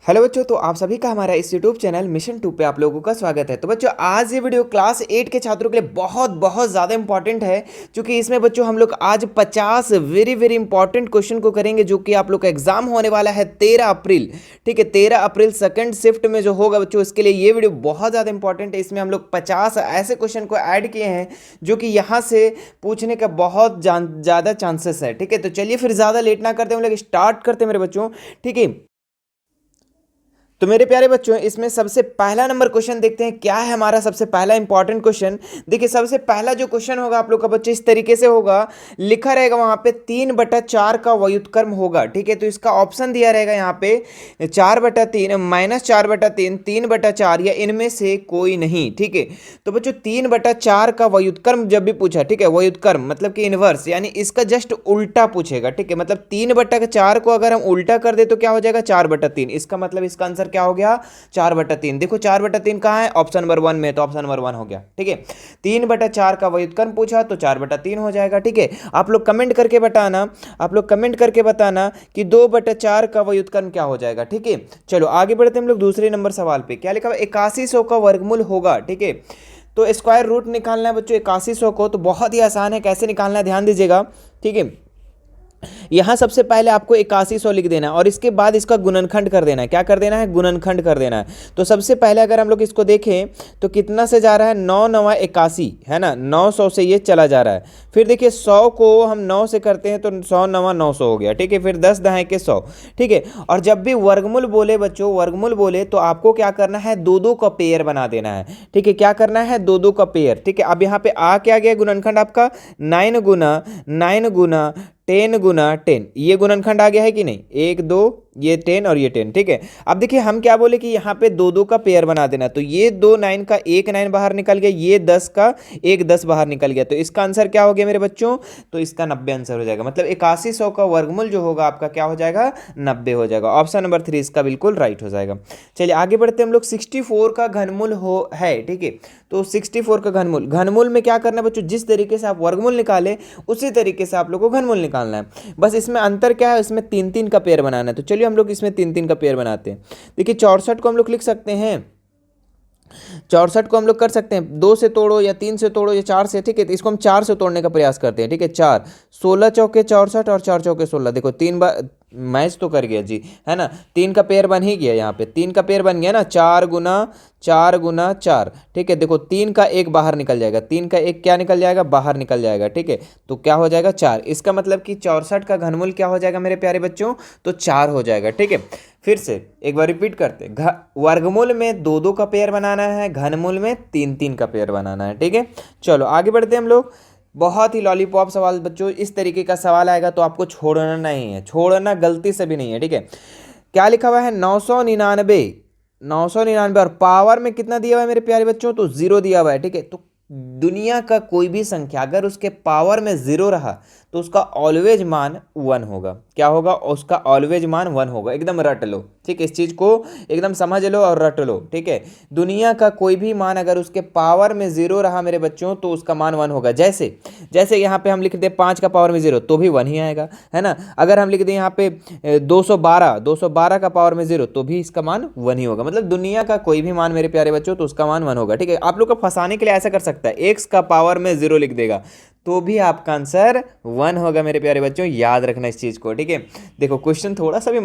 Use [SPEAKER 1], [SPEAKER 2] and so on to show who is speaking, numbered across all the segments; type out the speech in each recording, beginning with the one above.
[SPEAKER 1] Hello बच्चों, तो आप सभी का हमारा इस यूट्यूब चैनल मिशन 2 पे आप लोगों का स्वागत है। तो बच्चों, आज ये वीडियो क्लास 8 के छात्रों के लिए बहुत बहुत ज़्यादा इंपॉर्टेंट है, क्योंकि इसमें बच्चों हम लोग आज 50 वेरी वेरी इंपॉर्टेंट क्वेश्चन को करेंगे, जो कि आप लोग का एग्जाम होने वाला है 13 अप्रैल। ठीक है, 13 अप्रैल सेकंड शिफ्ट में जो होगा बच्चों, इसके लिए ये वीडियो बहुत ज़्यादा इंपॉर्टेंट है। इसमें हम लोग 50 ऐसे क्वेश्चन को ऐड किए हैं जो कि यहाँ से पूछने का बहुत ज़्यादा चांसेस है। ठीक है, तो चलिए फिर ज़्यादा लेट ना करते हम लोग स्टार्ट करते हैं मेरे बच्चों। ठीक है, तो मेरे प्यारे बच्चों, इसमें सबसे पहला नंबर क्वेश्चन देखते हैं क्या है हमारा सबसे पहला इंपॉर्टेंट क्वेश्चन। देखिए, सबसे पहला जो क्वेश्चन होगा आप लोग का बच्चे इस तरीके से होगा, लिखा रहेगा वहां पे 3/4 का व्युत्क्रम होगा। ठीक है, तो इसका ऑप्शन दिया रहेगा यहाँ पे 4/3, -4/3, 3/4 या इनमें से कोई नहीं। ठीक है, तो बच्चों 3/4 का व्युत्क्रम जब भी पूछा, ठीक है, व्युत्क्रम मतलब कि इनवर्स, यानी इसका जस्ट उल्टा पूछेगा। ठीक है, मतलब 3/4 को अगर हम उल्टा कर दे तो क्या हो जाएगा 4/3। इसका मतलब इसका आंसर क्या हो गया 4/3। देखो 4/3 कहां है, ऑप्शन नंबर 1 में, तो ऑप्शन नंबर 1 हो गया। ठीक है, 3/4 का व्युत्क्रम पूछा तो 4/3 हो जाएगा। ठीक है, आप लोग कमेंट करके बताना कि 2/4 का व्युत्क्रम क्या हो जाएगा। ठीक है, चलो आगे बढ़ते हम लोग दूसरे नंबर सवाल पे। क्या लिखा हुआ 8100 का वर्गमूल होगा। ठीक है, तो स्क्वायर रूट निकालना है बच्चों 8100 को, तो बहुत ही आसान है, कैसे निकालना है ध्यान दीजिएगा। ठीक है, यहां सबसे पहले आपको 8100 लिख देना है और इसके बाद इसका गुणनखंड कर देना है। क्या कर देना है, गुणनखंड कर देना है। तो सबसे पहले अगर हम लोग इसको देखें तो कितना से जा रहा है, 9 9 81 है ना, 900 से ये चला जा रहा है। फिर देखिए 100 को हम 9 से करते हैं तो 100 9 900 हो गया। ठीक है, फिर 10 10 के 100। ठीक है, और जब भी वर्गमूल बोले बच्चों, वर्गमूल बोले तो आपको क्या करना है, दो दो का पेयर बना देना है। ठीक है, क्या करना है, दो दो का पेयर। ठीक है, अब यहाँ पे आ क्या गया गुणनखंड आपका 9 गुना 10 गुना 10, ये गुणनखंड आ गया है कि नहीं, 1 2 ये 10 और ये 10। ठीक है, अब देखिए हम क्या बोले कि यहाँ पे दो दो का पेयर बना देना, तो ये 2 9 का एक 9 बाहर निकल गया, ये 10 का एक 10 बाहर निकल गया, तो इसका आंसर क्या हो गया मेरे बच्चों, तो इसका 90 आंसर हो जाएगा। मतलब 8100 का वर्गमूल जो होगा आपका क्या हो जाएगा, 90 हो जाएगा। ऑप्शन नंबर 3 इसका बिल्कुल राइट हो जाएगा। चलिए आगे बढ़ते हम लोग 64 का घनमूल हो है। ठीक है, तो 64 का घनमूल, घनमूल में क्या करना है बच्चों, जिस तरीके से आप वर्गमूल निकाले उसी तरीके से आप लोग को घनमूल निकालना है। बस इसमें अंतर क्या है, इसमें 3 3 का पेयर बनाना है। तो चलिए हम लोग इसमें 3 3 का पेयर बनाते हैं। देखिए 64 को हम लोग लिख सकते हैं, 64 को हम लोग कर सकते हैं 2 से तोड़ो या 3 से तोड़ो या 4 से। ठीक है, तो इसको हम 4 से तोड़ने का प्रयास करते हैं। ठीक है, 4 16 चौके 64 और 4 चौके 16। देखो 3 बार मैच तो कर गया जी, है ना, 3 का पेयर बन ही गया, यहाँ पे 3 का पेयर बन गया ना, 4 गुना 4। ठीक है, देखो 3 का एक बाहर निकल जाएगा, 3 का एक क्या निकल जाएगा, बाहर निकल जाएगा। ठीक है, तो क्या हो जाएगा 4। इसका मतलब कि 64 का घनमूल क्या हो जाएगा मेरे प्यारे बच्चों, तो 4 हो जाएगा। ठीक है, फिर से एक बार रिपीट करते, वर्गमूल में दो दो का पेयर बनाना है, घनमूल में 3 3 का पेयर बनाना है। ठीक है, चलो आगे बढ़ते हैं हम लोग। बहुत ही लॉलीपॉप सवाल बच्चों, इस तरीके का सवाल आएगा तो आपको छोड़ना नहीं है, छोड़ना गलती से भी नहीं है। ठीक है, क्या लिखा हुआ है 999 और पावर में कितना दिया हुआ है मेरे प्यारे बच्चों, तो 0 दिया हुआ है। ठीक है, तो दुनिया का कोई भी संख्या अगर उसके पावर में 0 रहा तो उसका ऑलवेज मान 1 होगा। क्या होगा, उसका ऑलवेज मान 1 होगा। एकदम रट लो, ठीक है, इस चीज को एकदम समझ लो और रट लो। ठीक है, दुनिया का कोई भी मान अगर उसके पावर में 0 रहा मेरे बच्चों तो उसका मान 1 होगा। जैसे जैसे यहाँ पे हम लिख दे 5 का पावर में 0 तो भी 1 ही आएगा, है ना। अगर हम लिख दें यहाँ पे 212 का पावर में 0 तो भी इसका मान 1 ही होगा। मतलब दुनिया का कोई भी मान मेरे प्यारे बच्चों तो उसका मान 1 होगा। ठीक है, आप लोग को फंसाने के लिए ऐसा कर सकता है, x का पावर में 0 लिख देगा तो भी आपका आंसर 1 होगा मेरे प्यारे बच्चों, याद रखना इस चीज को। ठीक है, देखो क्वेश्चन थोड़ा सा भी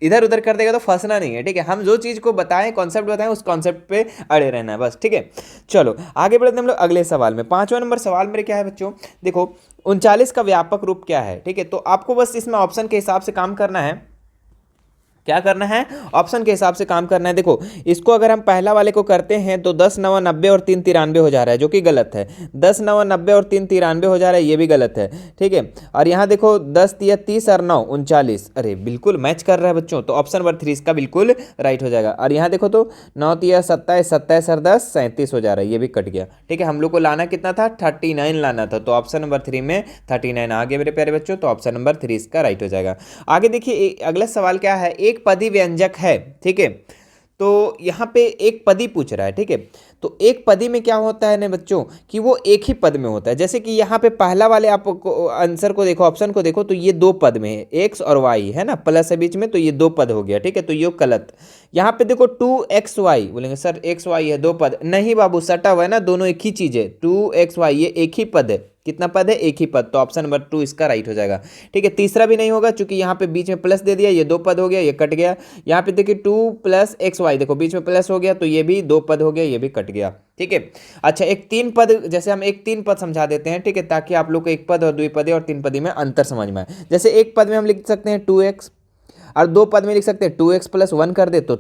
[SPEAKER 1] इधर उधर कर देगा तो फंसना नहीं है। ठीक है, हम जो चीज को बताएं, कॉन्सेप्ट बताएं, उस कॉन्सेप्ट पे अड़े रहना है बस। ठीक है, चलो आगे बढ़ते हैं हम लोग अगले सवाल में। 5वां नंबर सवाल मेरे क्या है बच्चों, देखो 39 का व्यापक रूप क्या है। ठीक है, तो आपको बस इसमें ऑप्शन के हिसाब से काम करना है। क्या करना है, ऑप्शन के हिसाब से काम करना है। देखो इसको अगर हम पहला वाले को करते हैं तो 10 9 90 और 3 93 हो जा रहा है, जो कि गलत है। 10 9 90 और 3 93 हो जा रहा है, ये भी गलत है। ठीक है, और यहाँ देखो 10 3 30 और 9 39, अरे बिल्कुल मैच कर रहा है बच्चों, तो ऑप्शन नंबर 3 इसका बिल्कुल राइट हो जाएगा। और यहाँ देखो तो 9 3 27 27 और 10 37 हो जा रहा है, ये भी कट गया। ठीक है, हम लोग को लाना कितना था, 39 लाना था, तो ऑप्शन नंबर 3 में 39 आ गया मेरे प्यारे बच्चों, तो ऑप्शन नंबर 3 इसका राइट हो जाएगा। आगे देखिए अगला सवाल क्या है, एक पदी व्यंजक है। ठीक है, तो यहाँ पे एक पदी पूछ रहा है। ठीक है, तो एक पदी में क्या होता है ना बच्चों कि वो एक ही पद में होता है। जैसे कि यहाँ पे पहला वाले आप आंसर को देखो, ऑप्शन को देखो, तो ये दो पद में है, एक्स और वाई है ना, प्लस है बीच में, तो ये दो पद हो गया, ठीक है, तो ये गलत। यहाँ पे देखो 2xy, बोलेंगे सर एक्स वाई है दो पद, नहीं बाबू, सटा हुआ है ना, दोनों एक ही चीज है, 2xy ये एक ही पद है। कितना पद है? एक ही पद, तो ऑप्शन नंबर 2 इसका राइट हो जाएगा, ठीक है। तीसरा भी नहीं होगा क्योंकि यहाँ पे बीच में प्लस दे दिया, ये दो पद हो गया, ये कट गया। यहाँ पे देखिए 2 + xy, देखो बीच में प्लस हो गया, तो ये भी दो पद हो गया, ये भी कट गया, ठीक है। अच्छा, एक तीन पद, जैसे हम एक तीन पद समझा देते हैं, ठीक है, ताकि आप लोग को एक पद और द्विपदी और तीन पदी में अंतर समझ में आए। जैसे एक पद में हम लिख सकते हैं 2x, और दो पद में लिख सकते हैं 2x + 1 कर दे तो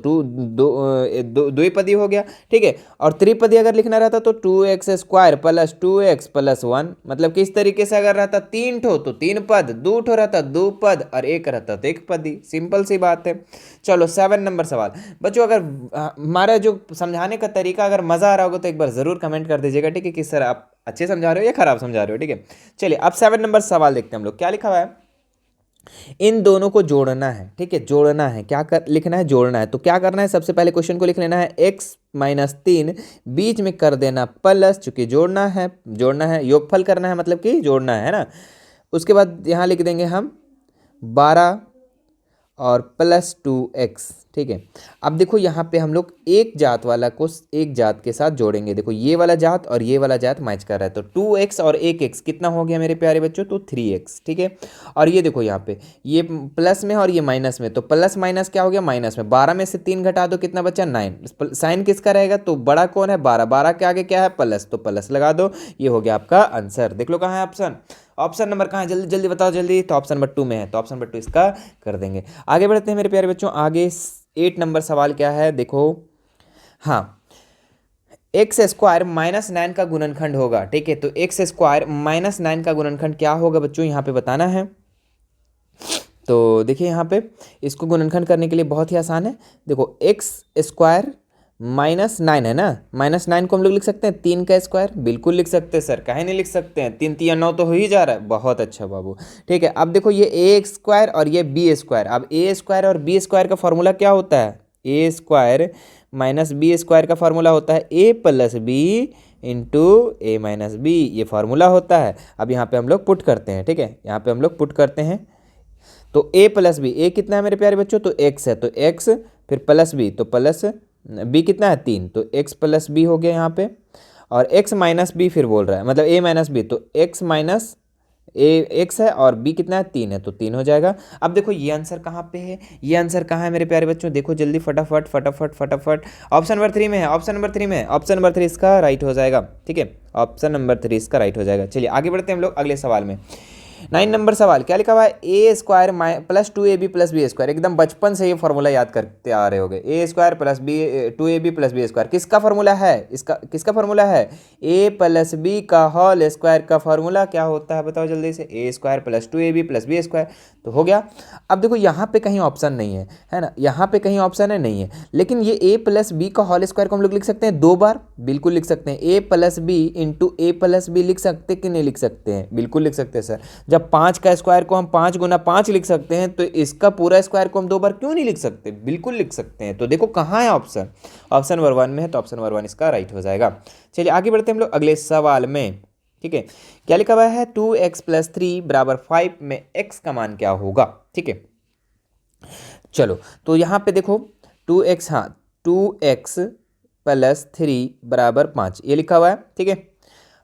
[SPEAKER 1] द्विपदी हो गया, ठीक है। और त्रिपदी अगर लिखना रहता तो 2x² + 2x + 1, मतलब कि इस तरीके से अगर रहता तीन ठो तो तीन पद, दो ठो रहता दो पद, और एक रहता तो एक पदी। सिंपल सी बात है। चलो 7 नंबर सवाल बच्चों, अगर हमारा जो समझाने का तरीका अगर मज़ा आ रहा होगा तो एक बार ज़रूर कमेंट कर दीजिएगा, ठीक है, कि सर आप अच्छे समझा रहे हो या खराब समझा रहे हो, ठीक है। चलिए अब 7 नंबर सवाल देखते हैं हम लोग, क्या लिखा हुआ है। इन दोनों को जोड़ना है, ठीक है, जोड़ना है, क्या कर लिखना है? जोड़ना है। तो क्या करना है? सबसे पहले क्वेश्चन को लिख लेना है, x - 3 बीच में कर देना प्लस, चूंकि जोड़ना है, योगफल करना है, मतलब कि जोड़ना है ना। उसके बाद यहाँ लिख देंगे हम 12 और +2x, ठीक है। अब देखो यहाँ पे हम लोग एक जात वाला को एक जात के साथ जोड़ेंगे। देखो ये वाला जात और ये वाला जात मैच कर रहा है, तो 2x और 1x कितना हो गया मेरे प्यारे बच्चों? तो 3x, ठीक है। और ये देखो यहाँ पे ये प्लस में और ये माइनस में, तो प्लस माइनस क्या हो गया? माइनस में। 12 में से 3 घटा दो, कितना बचा? 9। साइन किसका रहेगा? तो बड़ा कौन है? 12। 12 के आगे क्या है? प्लस, तो प्लस लगा दो। ये हो गया आपका आंसर। देख लो कहाँ है ऑप्शन, ऑप्शन नंबर कहाँ है? जल्दी जल्दी बताओ जल्दी। तो ऑप्शन नंबर 2 में है, तो ऑप्शन नंबर 2 इसका कर देंगे। आगे बढ़ते हैं मेरे प्यारे बच्चों। आगे 8 नंबर सवाल क्या है देखो, हाँ, x² -9 का गुणनखंड होगा, ठीक है। तो x² -9 का गुणनखंड क्या होगा बच्चों? यहाँ पे बताना है। तो देखिए यहाँ पे इसको गुणनखंड करने के लिए बहुत ही आसान है। देखो x² -9 है ना, -9 को हम लोग लिख सकते हैं 3 का स्क्वायर, बिल्कुल लिख सकते हैं सर, काहे नहीं लिख सकते हैं? 3 3 9 तो हो ही जा रहा है, बहुत अच्छा बाबू, ठीक है। अब देखो ये a² और ये b², अब a² और b² का फॉर्मूला क्या होता है? a² - b² का फॉर्मूला होता है a + b × a - b, ये फॉर्मूला होता है। अब यहाँ पे हम लोग पुट करते हैं, ठीक है, यहाँ पे हम लोग पुट करते हैं। तो a + b, a कितना है मेरे प्यारे बच्चों? तो x है, तो x, फिर प्लस b, तो प्लस b कितना है? 3, तो x + b हो गया यहाँ पे। और x - b फिर बोल रहा है, मतलब a - b, तो x x है और b कितना है? 3 है, तो 3 हो जाएगा। अब देखो ये आंसर कहाँ पे है, ये आंसर कहाँ है मेरे प्यारे बच्चों? देखो जल्दी फटाफट फटाफट फटाफट। ऑप्शन नंबर 3 में है, ऑप्शन नंबर 3 में है, ऑप्शन नंबर 3 इसका राइट हो जाएगा, ठीक है, ऑप्शन नंबर 3 इसका राइट हो जाएगा। चलिए आगे बढ़ते हैं हम लोग अगले सवाल में। 9 नंबर सवाल क्या लिखा हुआ है? a² + 2ab + b², एकदम बचपन से ये फॉर्मूला याद करते आ रहे होगे। a² + b 2ab + b², किसका फॉर्मूला है? इसका किसका फॉर्मूला है? a + b का होल स्क्वायर का फॉर्मूला क्या होता है बताओ जल्दी से? a² + 2ab + b², तो हो गया। अब देखो यहाँ पे कहीं ऑप्शन नहीं है ना, यहाँ पे कहीं ऑप्शन है नहीं है, लेकिन ये a + b का होल स्क्वायर को हम लोग लिख सकते हैं 2 बार, बिल्कुल लिख सकते हैं। a + b × a + b लिख सकते कि नहीं लिख सकते हैं? बिल्कुल लिख सकते हैं सर। जब 5 का स्क्वायर को हम 5 × 5 लिख सकते हैं, तो इसका पूरा स्क्वायर को हम 2 बार क्यों नहीं लिख सकते? बिल्कुल लिख सकते हैं। तो देखो कहाँ है ऑप्शन, ऑप्शन नंबर 1 में है, तो ऑप्शन नंबर 1 इसका राइट हो जाएगा। चलिए आगे बढ़ते हैं हम लोग अगले सवाल में, ठीक है। क्या लिखा हुआ है? 2x + 3 = 5 में x का मान क्या होगा, ठीक है। चलो तो यहाँ पे देखो 2x, हाँ 2x + 3 = 5, ये लिखा हुआ है, ठीक है,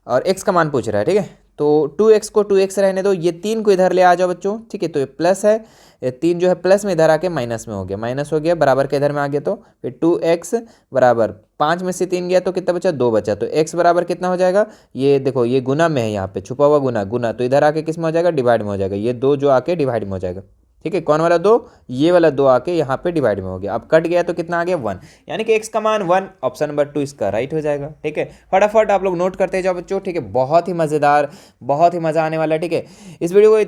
[SPEAKER 1] और x का मान पूछ रहा है, ठीक है। तो 2x को 2x रहने दो, ये 3 को इधर ले आ जाओ बच्चों, ठीक है। तो ये प्लस है, ये 3 जो है प्लस में इधर आके माइनस में हो गया, माइनस हो गया, बराबर के इधर में आ गया, तो फिर 2x = 5 में से 3 गया तो कितना बचा? 2 बचा, तो x बराबर कितना हो जाएगा? ये देखो ये गुना में है, यहाँ पे छुपा हुआ गुना, गुना तो इधर आके किस में हो जाएगा? डिवाइड में हो जाएगा। ये 2 जो आके डिवाइड में हो जाएगा, ठीक है। कौन वाला 2? ये वाला 2 आके यहाँ पे डिवाइड में हो गया। अब कट गया तो कितना आ गया? 1, यानी कि x का मान 1, ऑप्शन नंबर 2 इसका राइट हो जाएगा, ठीक है। फटाफट आप लोग नोट करते जाओ बच्चों, ठीक है, बहुत ही मज़ेदार, बहुत ही मज़ा आने वाला है, ठीक है। इस वीडियो को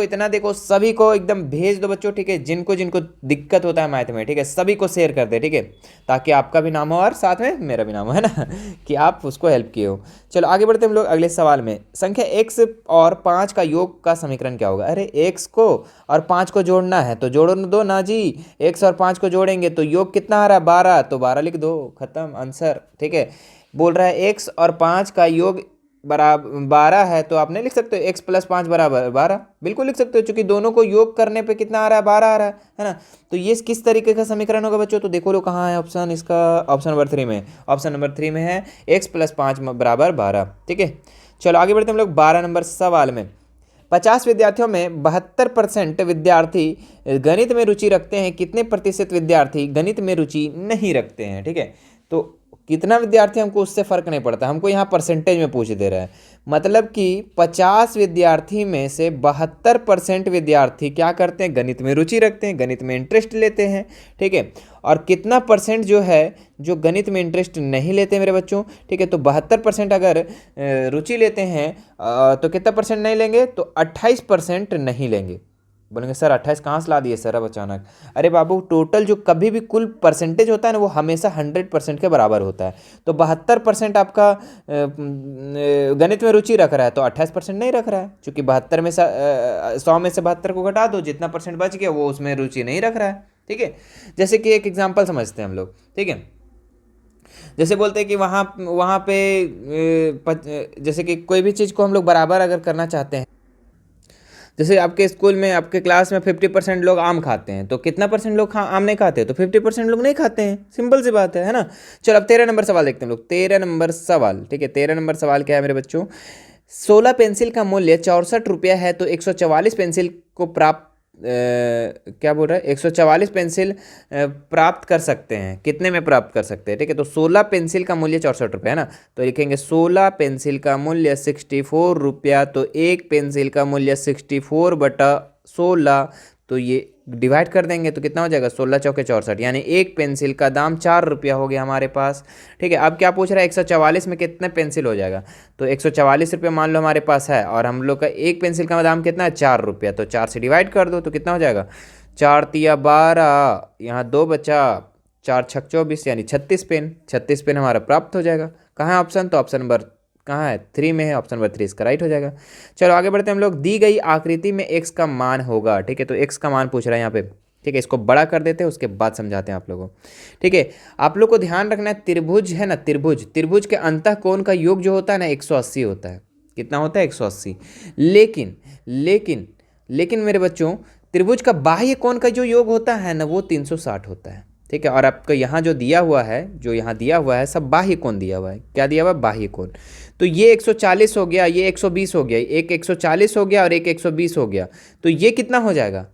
[SPEAKER 1] इतना देखो, सभी को एकदम भेज दो बच्चों, ठीक है, जिनको जिनको दिक्कत होता है मैथ में, ठीक है, सभी को शेयर कर दे, ठीक है, ताकि आपका भी नाम हो और साथ में मेरा भी नाम हो, है ना, कि आप उसको हेल्प किए हो। चलो आगे बढ़ते हम लोग अगले सवाल में। संख्या x और 5 का योग का समीकरण क्या होगा? अरे x को और 5 को जोड़ना है तो जोड़ दो ना जी, x और 5 को जोड़ेंगे तो योग कितना आ रहा है? 12, तो 12 लिख दो, खत्म आंसर, ठीक है। बोल रहा है x और 5 का योग बराबर 12 है, तो आप नहीं लिख सकते हो x प्लस 5 बराबर 12, बिल्कुल लिख सकते हो, क्योंकि दोनों को योग करने पे कितना आ रहा है, 12 आ रहा है ना। तो ये किस तरीके का समीकरण होगा बच्चों, तो देखो लो कहाँ है ऑप्शन, इसका ऑप्शन नंबर 3 में, ऑप्शन नंबर 3 में है x प्लस 5 बराबर 12। ठीक है, चलो आगे बढ़ते हैं हम लोग 12 नंबर सवाल में। 50 विद्यार्थियों में 72% विद्यार्थी गणित में रुचि रखते हैं, कितने प्रतिशत विद्यार्थी गणित में रुचि नहीं रखते हैं। ठीक है, तो कितना विद्यार्थी हमको उससे फर्क नहीं पड़ता, हमको यहाँ परसेंटेज में पूछ दे रहा है। मतलब कि 50 विद्यार्थी में से 72% विद्यार्थी क्या करते हैं, गणित में रुचि रखते हैं, गणित में इंटरेस्ट लेते हैं। ठीक है, और कितना परसेंट जो है जो गणित में इंटरेस्ट नहीं लेते मेरे बच्चों। ठीक है, तो 72% अगर रुचि लेते हैं तो कितना परसेंट नहीं लेंगे, तो 28% नहीं लेंगे। बोलेंगे सर 28 कहाँ से ला दिए सर अब अचानक। अरे बाबू, टोटल जो कभी भी कुल परसेंटेज होता है ना, वो हमेशा 100% के बराबर होता है। तो 72% आपका गणित में रुचि रख रहा है, तो 28% नहीं रख रहा है, क्योंकि 72 में 100 में से 72 को घटा दो, जितना परसेंट बच गया वो उसमें रुचि नहीं रख रहा है। ठीक है, जैसे कि एक एग्जाम्पल समझते हैं हम लोग। ठीक है, जैसे बोलते हैं कि वहाँ पे जैसे कि कोई भी चीज़ को हम लोग बराबर अगर करना चाहते हैं, जैसे आपके स्कूल में आपके क्लास में 50% लोग आम खाते हैं, तो कितना परसेंट लोग आम नहीं खाते हैं, तो 50% लोग नहीं खाते हैं, सिंपल सी बात है ना। चलो अब 13 नंबर सवाल देखते हैं हम लोग। 13 नंबर सवाल, ठीक है, 13 नंबर सवाल क्या है मेरे बच्चों, 16 पेंसिल का मूल्य 64 रुपया है, तो 144 पेंसिल को प्राप्त क्या बोल रहा है, 144 पेंसिल प्राप्त कर सकते हैं, कितने में प्राप्त कर सकते हैं। ठीक है, तो 16 पेंसिल का मूल्य 64 रुपये है ना, तो लिखेंगे 16 पेंसिल का मूल्य 64 रुपया, तो एक पेंसिल का मूल्य 64/16, तो ये डिवाइड कर देंगे तो कितना हो जाएगा, 16 चौके 64, यानी एक पेंसिल का दाम 4 रुपया हो गया हमारे पास। ठीक है, अब क्या पूछ रहा है, 144 में कितने पेंसिल हो जाएगा, तो 144 रुपये मान लो हमारे पास है, और हम लोग का एक पेंसिल का दाम कितना है, 4 रुपया, तो 4 से डिवाइड कर दो तो कितना हो जाएगा, 4 तिया 12, यहाँ 2 बचा, 4 छक 24, यानी 36 पेन हमारा प्राप्त हो जाएगा। कहाँ है ऑप्शन, तो ऑप्शन नंबर कहाँ है, 3 में है, ऑप्शन नंबर 3 इसका राइट हो जाएगा। चलो आगे बढ़ते हैं हम लोग। दी गई आकृति में x का मान होगा। ठीक है, तो x का मान पूछ रहा है यहाँ पे। ठीक है, इसको बड़ा कर देते हैं, उसके बाद समझाते हैं आप लोगों को। ठीक है, आप लोग को ध्यान रखना है, त्रिभुज है ना, त्रिभुज के अंतः कोण का योग जो होता है ना, 180 होता है। कितना होता है, 180। लेकिन लेकिन लेकिन मेरे बच्चों, त्रिभुज का बाह्य कोण का जो योग होता है ना, वो 360 होता है। ठीक है, और आपको यहाँ जो दिया हुआ है, जो यहाँ दिया हुआ है, सब बाह्य कोण दिया हुआ है। क्या दिया हुआ है, बाह्य कोण। तो ये 140 हो गया, ये 120 हो गया, एक 140 हो गया और एक 120 हो गया, तो ये कितना हो जाएगा,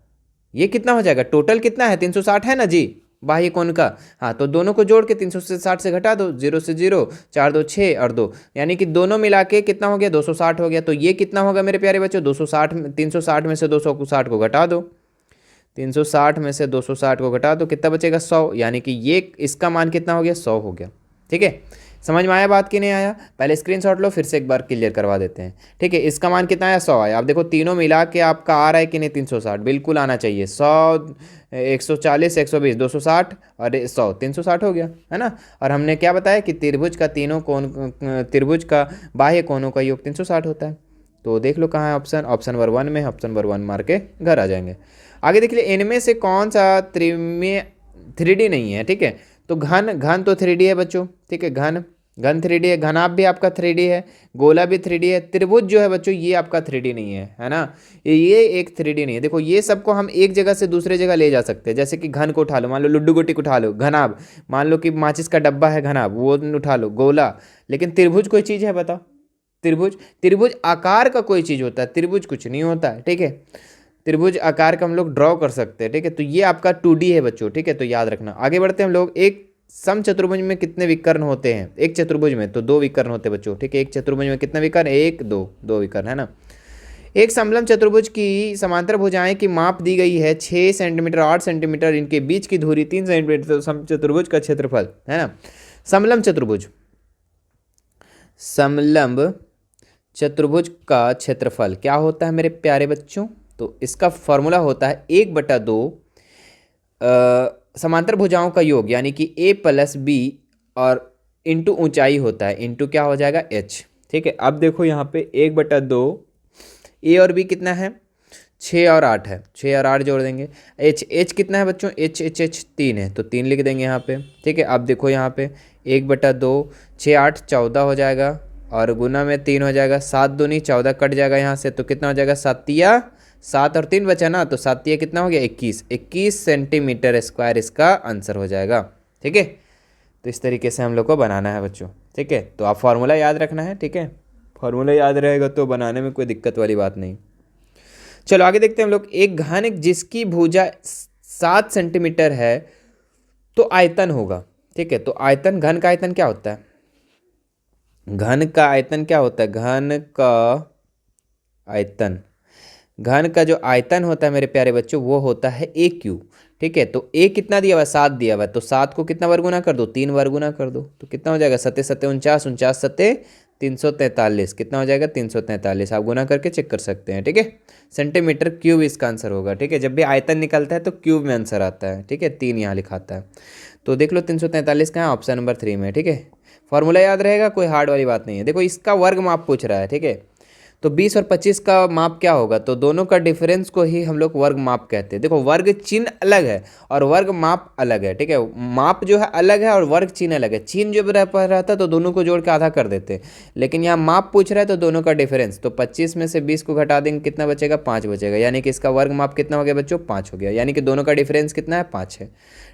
[SPEAKER 1] ये कितना हो जाएगा, टोटल कितना है, 360 है ना जी, बाह्य कोण का। हाँ, तो दोनों को जोड़ के 360 से घटा दो, 0 से 0, 4 2 6 और 2, यानी कि दोनों मिला के कितना हो गया, 260 हो गया। तो ये कितना होगा मेरे प्यारे बच्चों, 360 में से 260 को घटा दो, 360 में से 260 को घटा दो, कितना बचेगा, 100, यानी कि ये इसका मान कितना हो गया, 100 हो गया। ठीक है, समझ में आया बात कि नहीं आया, पहले स्क्रीनशॉट लो, फिर से एक बार क्लियर करवा देते हैं। ठीक है, इसका मान कितना आया, 100 आया। आप देखो तीनों मिला के आपका आ रहा है कि नहीं, 360 बिल्कुल आना चाहिए, 100 140 120 260 और 100 360 हो गया, है ना। और हमने क्या बताया कि त्रिभुज का तीनों कोण, त्रिभुज का बाह्य कोणों का योग 360 होता है। तो देख लो कहाँ है ऑप्शन, ऑप्शन नंबर 1 में, ऑप्शन नंबर 1 मार के घर आ जाएंगे। आगे देख लिये, इनमें से कौन सा त्रिमेय 3D नहीं है। ठीक है, तो घन तो 3D है बच्चों। ठीक है, घन 3D है, घनाभ भी आपका 3D है, गोला भी 3D है। त्रिभुज जो है बच्चों, ये आपका 3D नहीं है ना, ये एक 3D नहीं है। देखो ये सबको हम एक जगह से दूसरे जगह ले जा सकते हैं, जैसे कि घन को उठा लो, मान लो लुड्डू गोटी को उठा लो, घनाभ, मान लो कि माचिस का डब्बा है, घनाभ, वो उठा लो, गोला। लेकिन त्रिभुज कोई चीज़ है, बताओ, त्रिभुज आकार का कोई चीज़ होता है, त्रिभुज कुछ नहीं होता है। ठीक है, त्रिभुज आकार का हम लोग ड्रॉ कर सकते हैं। ठीक है, तो ये आपका 2D है बच्चों। ठीक है, तो याद रखना। आगे बढ़ते हैं हम लोग। एक समचतुर्भुज में कितने विकर्ण होते हैं, एक चतुर्भुज में तो 2 विकर्ण होते हैं बच्चों। ठीक है, एक चतुर्भुज में कितने विकर्ण, 1 2 विकर्ण, है ना। एक समलंब चतुर्भुज की समांतर भुजाएं की माप दी गई है 6 सेंटीमीटर 8 सेंटीमीटर, इनके बीच की दूरी 3 सेंटीमीटर, समचतुर्भुज का क्षेत्रफल, है ना। समलंब चतुर्भुज का क्षेत्रफल क्या होता है मेरे प्यारे बच्चों, तो इसका फॉर्मूला होता है 1/2 समांतर भुजाओं का योग, यानी कि a + b और इंटू ऊंचाई होता है, इंटू क्या हो जाएगा, h। ठीक है, अब देखो यहाँ पे 1/2 a और b कितना है, 6 और 8 है, 6 और 8 जोड़ देंगे। एच कितना है बच्चों, एच 3 है, तो 3 लिख देंगे यहाँ पे, ठीक है। अब देखो यहाँ पे 1/2, 6 8 14 हो जाएगा, और गुना में 3 हो जाएगा, 7 दूनी 14 कट जाएगा यहाँ से, तो कितना हो जाएगा, 7 और 3 बचा ना, तो 7 कितना हो गया, 21 सेंटीमीटर स्क्वायर इसका आंसर हो जाएगा, ठीक है। तो इस तरीके से हम लोग को बनाना है बच्चों, ठीक है। तो आप फार्मूला याद रखना है, ठीक है। फार्मूला याद रहेगा तो बनाने में कोई दिक्कत वाली बात नहीं। चलो आगे देखते हैं हम लोग। एक घन जिसकी भुजा 7 सेंटीमीटर है तो आयतन होगा, ठीक है। तो आयतन, घन का आयतन क्या होता है, घन का आयतन क्या होता है, घन का जो आयतन होता है मेरे प्यारे बच्चों वो होता है ए क्यू, ठीक है। तो ए कितना दिया हुआ है, 7 दिया हुआ है, तो 7 को कितना वर्गुना कर दो, 3 वर्गुना कर दो, तो कितना हो जाएगा, 7 7 49, 49 7 343, कितना हो जाएगा 343। आप गुना करके चेक कर सकते हैं, ठीक है। सेंटीमीटर क्यूब इसका आंसर होगा, ठीक है। जब भी आयतन निकलता है तो क्यूब में आंसर आता है, ठीक है। 3 यहाँ लिखाता है, तो देख लो 343 कहाँ, ऑप्शन नंबर 3 में, ठीक है। फॉर्मूला याद रहेगा, कोई हार्ड वाली बात नहीं है। देखो इसका वर्ग माप पूछ रहा है, ठीक है। तो 20 और 25 का माप क्या होगा, तो दोनों का डिफरेंस को ही हम लोग वर्ग माप कहते हैं। देखो वर्ग चिन्ह अलग है और वर्ग माप अलग है, ठीक है। माप जो है अलग है और वर्ग चिन्ह अलग है। चिन्ह जो रहता है तो दोनों को जोड़ के आधा कर देते हैं, लेकिन यहाँ माप पूछ रहा है तो दोनों का डिफरेंस। तो 25 में से 20 को घटा देंगे, कितना बचेगा, 5 बचेगा, यानी कि इसका वर्ग माप कितना हो गया बच्चों, 5 हो गया, यानी कि दोनों का डिफरेंस कितना है, 5 है,